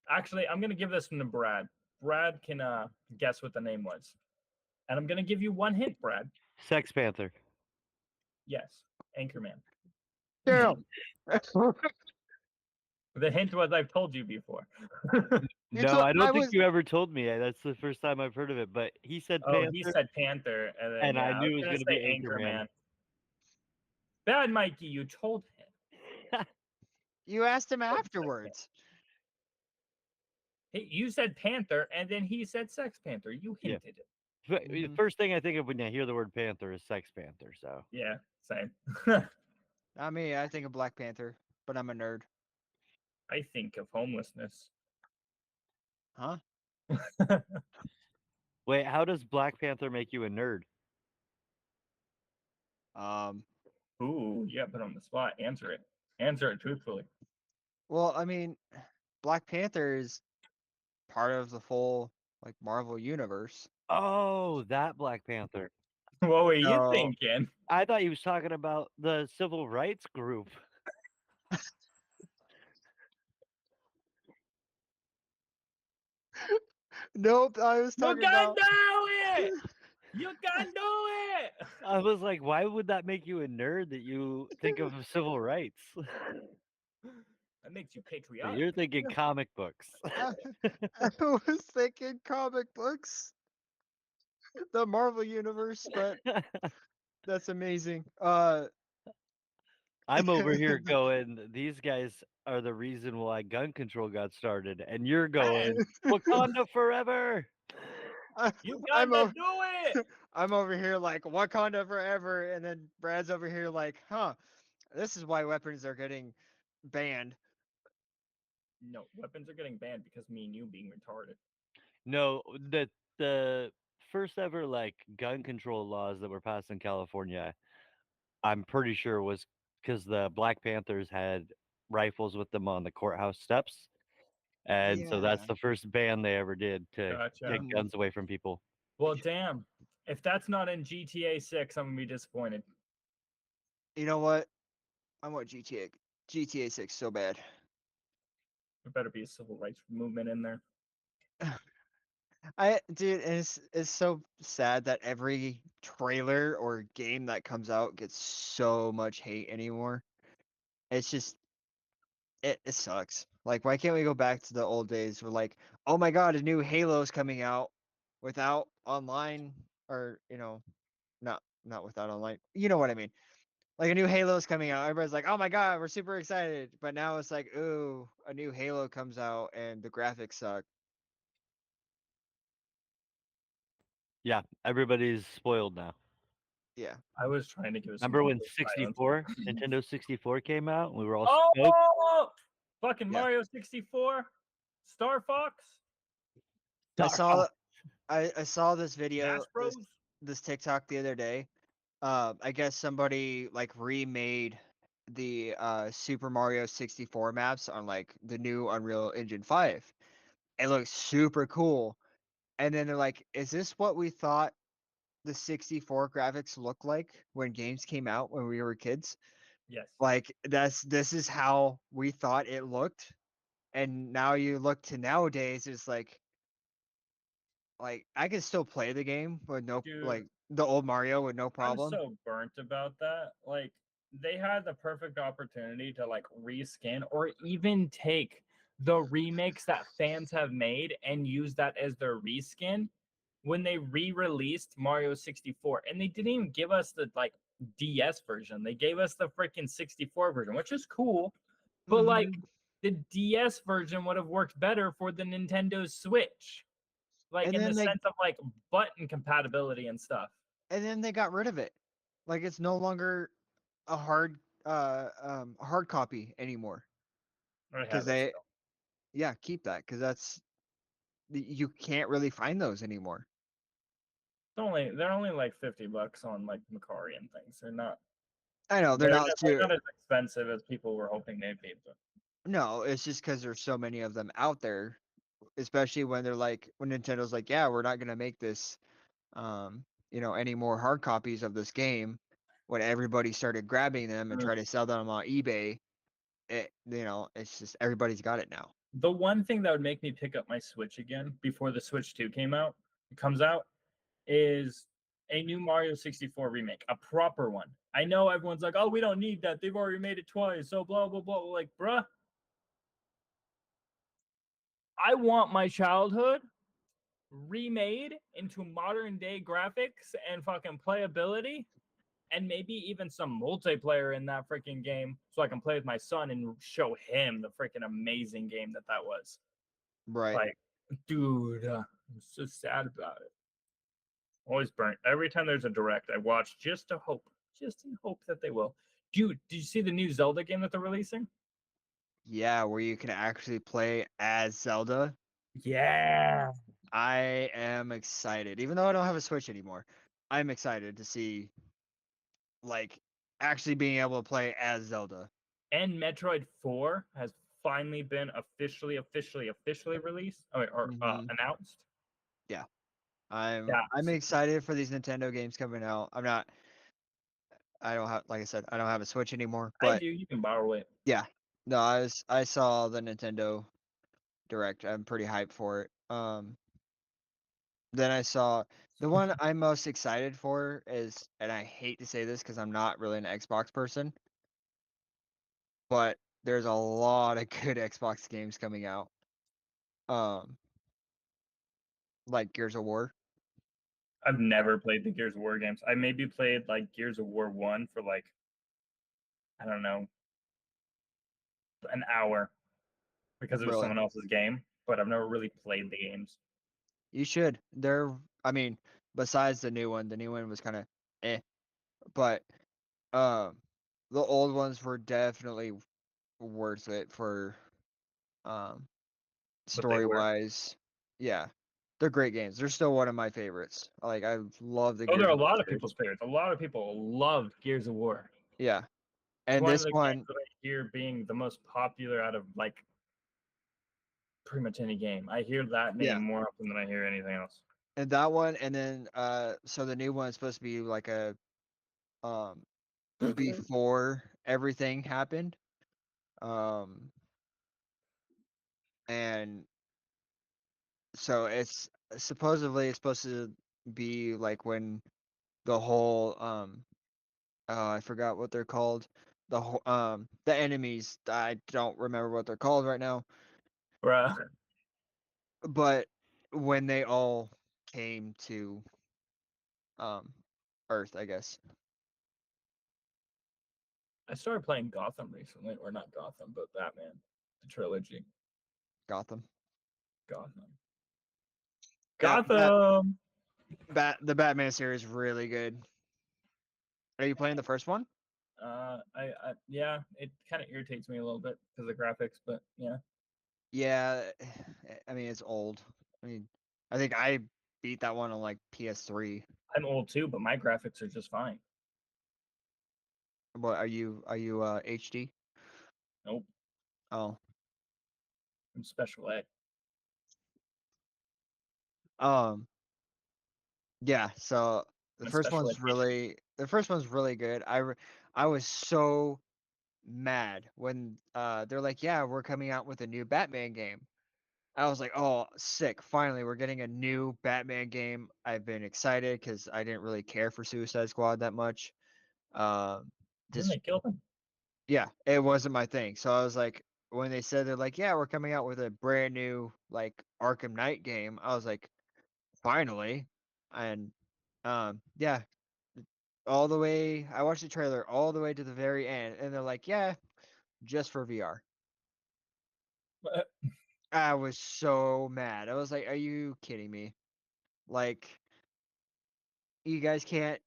Actually, I'm going to give this one to Brad. Brad can guess what the name was, and I'm going to give you one hint, Brad. Sex Panther. Yes, Anchorman. Damn. The hint was I've told you before. You No, told I I don't think was you ever told me. That's the first time I've heard of it. But he said Oh, he Panther, said Panther, and then and I yeah, I was knew it was gonna going to say be Anchorman. Anchorman. Bad Mikey, you told him. you asked him Oh, he said afterwards. you said Panther, and then he said Sex Panther. You Yeah. hinted it. The first thing I think of when I hear the word Panther is Sex Panther. So Yeah, same. Not me. I think of Black Panther, but I'm a nerd. I think of homelessness. Huh? wait, how does Black Panther make you a nerd? Um, Ooh, yeah, put on the spot. Answer it. Answer it truthfully. Well, I mean, Black Panther is part of the full like Marvel universe. Oh, that Black Panther. What were you So thinking? I thought he was talking about the civil rights group. nope, I was You talking can about. do it! You can do it! I was like, why would that make you a nerd that you think of civil rights? That makes you But patriotic. you're thinking comic books. I, I was thinking comic books, the Marvel universe, but that's amazing. I'm over here going, these guys are the reason why gun control got started. And you're going, Wakanda forever. You I'm gotta over, do it! I'm over here like Wakanda forever, and then Brad's over here like, huh, this is why weapons are getting banned. No, weapons are getting banned because me and you being retarded. No, the first ever like gun control laws that were passed in California, I'm pretty sure was because the Black Panthers had rifles with them on the courthouse steps. And so that's Yeah. the first ban they ever did to Gotcha. take guns away from people. Well, damn. If that's not in GTA 6, I'm gonna be disappointed. You know what? I want GTA 6 so bad. There better be a civil rights movement in there. Dude, and it's so sad that every trailer or game that comes out gets so much hate anymore. It's just it sucks. Like, why can't we go back to the old days where like, oh my god, a new Halo's coming out without online, or not without online. You know what I mean? Like a new Halo's coming out. Everybody's like, oh my god, we're super excited. But now it's like, ooh, a new Halo comes out and the graphics suck. Yeah, everybody's spoiled now. Yeah. I was trying to give us some Remember when awkward silence. 64, Nintendo 64 came out? We were all stoked. Oh, fucking Yeah. Mario 64, Star Fox, I Star saw Fox. I saw this video, Smash Bros. this TikTok the other day. I guess somebody like remade the Super Mario 64 maps on like the new Unreal Engine 5. It looks super cool. And then they're like, is this what we thought the 64 graphics looked like when games came out when we were kids? Yes. Like this is how we thought it looked. And now you look to nowadays, it's like I can still play the game with no Dude, like the old Mario with no I'm problem. so burnt about that. Like, they had the perfect opportunity to like reskin or even take the remakes that fans have made and use that as their reskin when they re-released Mario 64. And they didn't even give us the like DS version. They gave us the freaking 64 version, which is cool. But like Mhm. the DS version would have worked better for the Nintendo Switch. Like And in the then they sense of like button compatibility and stuff. and then they got rid of it. Like it's no longer a hard copy anymore. I Because have it they still. yeah, keep that because you can't really find those anymore. They're only like $50 on like Macari and things. They're not I know they're not they're too. not as expensive as people were hoping they'd be. But No, it's just because there's so many of them out there, especially when they're like when Nintendo's like, yeah, we're not gonna make this, any more hard copies of this game. When everybody started grabbing them and try to sell them on eBay, it's just everybody's got it now. the one thing that would make me pick up my Switch again before the Switch 2 comes out is a new Mario 64 remake, a proper one. I know everyone's like, "Oh, we don't need that. They've already made it twice." So blah blah blah. Like, bruh, I want my childhood remade into modern day graphics and fucking playability and maybe even some multiplayer in that freaking game so I can play with my son and show him the freaking amazing game that was. Right. Like, dude, I'm so sad about it. Always burnt. Every time there's a direct, I watch just in hope that they will. Dude, did you see the new Zelda game that they're releasing? Yeah, where you can actually play as Zelda. Yeah. I am excited. Even though I don't have a Switch anymore, I'm excited to see like actually being able to play as Zelda. And Metroid 4 has finally been officially released or Mhm. announced. I'm Yeah, excited for these Nintendo games coming out. I don't have, like I said, I don't have a Switch anymore, I but do. You can borrow it. yeah. No, I saw the Nintendo Direct. I'm pretty hyped for it. Then I saw the one I'm most excited for is, and I hate to say this because I'm not really an Xbox person, but there's a lot of good Xbox games coming out. Um, like Gears of War. I've never played the Gears of War games. I maybe played like Gears of War 1 for like, I don't know, an hour because it was Really, someone else's game, but I've never really played the games. you should. I mean, besides the new one was kind of eh, but um, the old ones were definitely worth it for um But they story were. wise. Yeah, they're great games. They're still one of my favorites. Like I love the Oh, there Gears are of a War lot of series. people's favorites. A lot of people loved Gears of War. Yeah, It's and one of this the games one, that I hear being the most popular out of like pretty much any game. I hear that name yeah, more often than I hear anything else. and that one, and then so the new one is supposed to be like a um before everything happened, um, and so it's supposed to be like when the whole oh, I forgot what they're called. The enemies, I don't remember what they're called right now, Bruh. but when they all came to um Earth, I guess. I started playing Gotham recently, or not Gotham, but Batman, the trilogy. Gotham. Gotham. Yeah, Gotham. the Batman series is really good. Are you playing the first one? Yeah, it kind of irritates me a little bit because of the graphics, but yeah, Yeah, I mean it's old. I mean, I think I beat that one on like PS3. I'm old too, but my graphics are just fine. What are you HD? Nope, Oh. I'm special ed. Um yeah, so I'm a special ed teacher. the first one's really good. I was so mad when they're like, "Yeah, we're coming out with a new Batman game." I was like, "Oh, sick. Finally, we're getting a new Batman game." I've been excited cuz I didn't really care for Suicide Squad that much. Um Then just they killed him. yeah, it wasn't my thing. So I was like, when they said they're like, "Yeah, we're coming out with a brand new like Arkham Knight game." I was like, "Finally." And yeah, all the way. I watched the trailer all the way to the very end, and they're like, "Yeah, just for VR." But I was so mad. I was like, "Are you kidding me? Like, you guys can't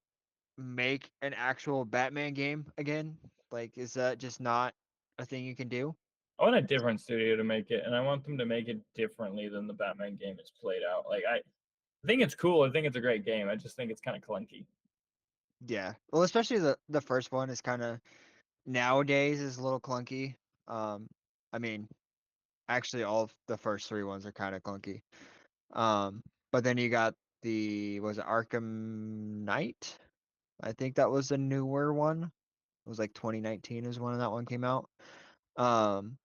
make an actual Batman game again? Like, is that just not a thing you can do?" I want a different studio to make it, and I want them to make it differently than the Batman game is played out. Like I think it's cool. I think it's a great game. I just think it's kind of clunky. Yeah. Well, especially the first one is kind of nowadays is a little clunky. Um, I mean, actually, all of the first three ones are kind of clunky. Um, but then you got was it Arkham Knight? I think that was the newer one. It was like 2019 is when that one came out. Um,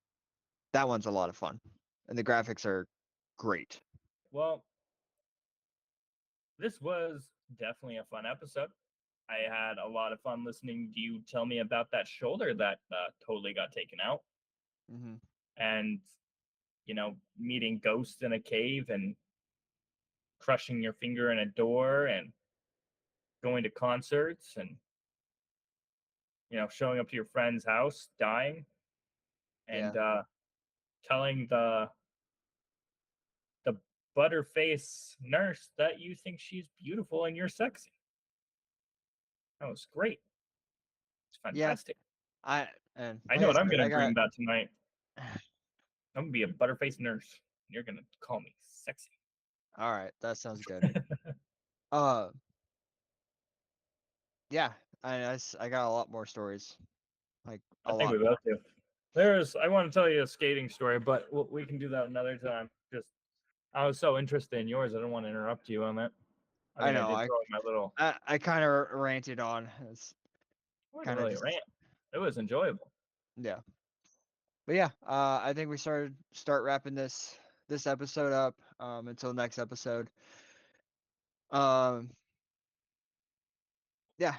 that one's a lot of fun, and the graphics are great. Well, this was definitely a fun episode. I had a lot of fun listening to you tell me about that shoulder that totally got taken out, Hmm. and meeting ghosts in a cave and crushing your finger in a door and going to concerts and showing up to your friend's house dying Yeah, and telling the butterface nurse that you think she's beautiful and you're sexy. That was great. It's yeah. fantastic. I and I like know I what I'm said, gonna I dream got about tonight. I'm gonna be a butterface nurse. And you're gonna call me sexy. all right. That sounds good. Uh, yeah. I got a lot more stories, like I a think lot we more. both do. I want to tell you a skating story, but we can do that another time. Just I was so interested in yours, I don't want to interrupt you on that. I I mean, I know. did throw in my little. I kind of ranted on. It's It wasn't kind of really a just rant. It was enjoyable. yeah. But yeah, I think we start wrapping this episode up. Until next episode. Yeah.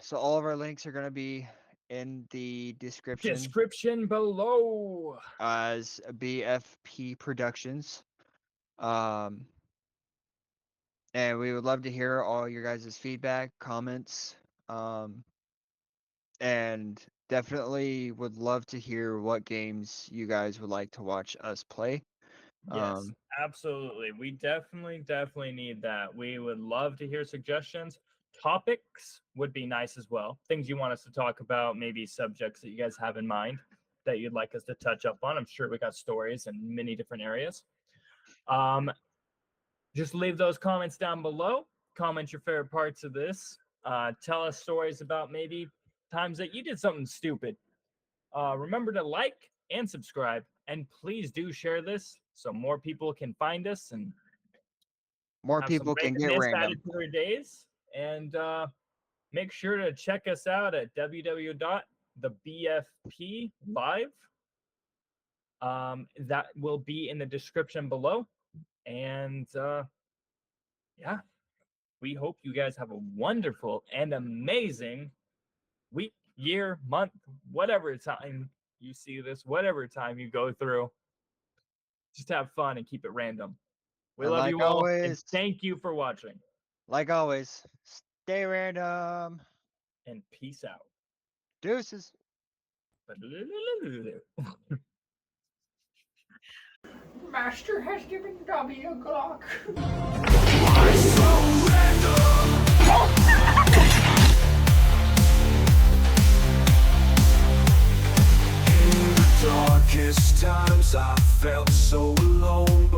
So all of our links are gonna be in the description Below. as BFP Productions. And we would love to hear all your guys' feedback, comments, and definitely would love to hear what games you guys would like to watch us play. Yes, absolutely. We definitely need that. We would love to hear suggestions. Topics would be nice as well. Things you want us to talk about, maybe subjects that you guys have in mind that you'd like us to touch up on. I'm sure we got stories in many different areas. Just leave those comments down below. Comment your favorite parts of this. Tell us stories about maybe times that you did something stupid. Remember to like and subscribe, and please do share this so more people can find us and More have some people can get randomness random. added to their days. And make sure to check us out at www.thebfplive. That will be in the description below. And yeah, we hope you guys have a wonderful and amazing week, year, month, whatever time you see this, whatever time you go through. Just have fun and keep it random. We And love like you all. And always, thank you for watching. like always, stay random. And peace out. Deuces. Master has given Dobby a Glock. Darkest times I felt so alone.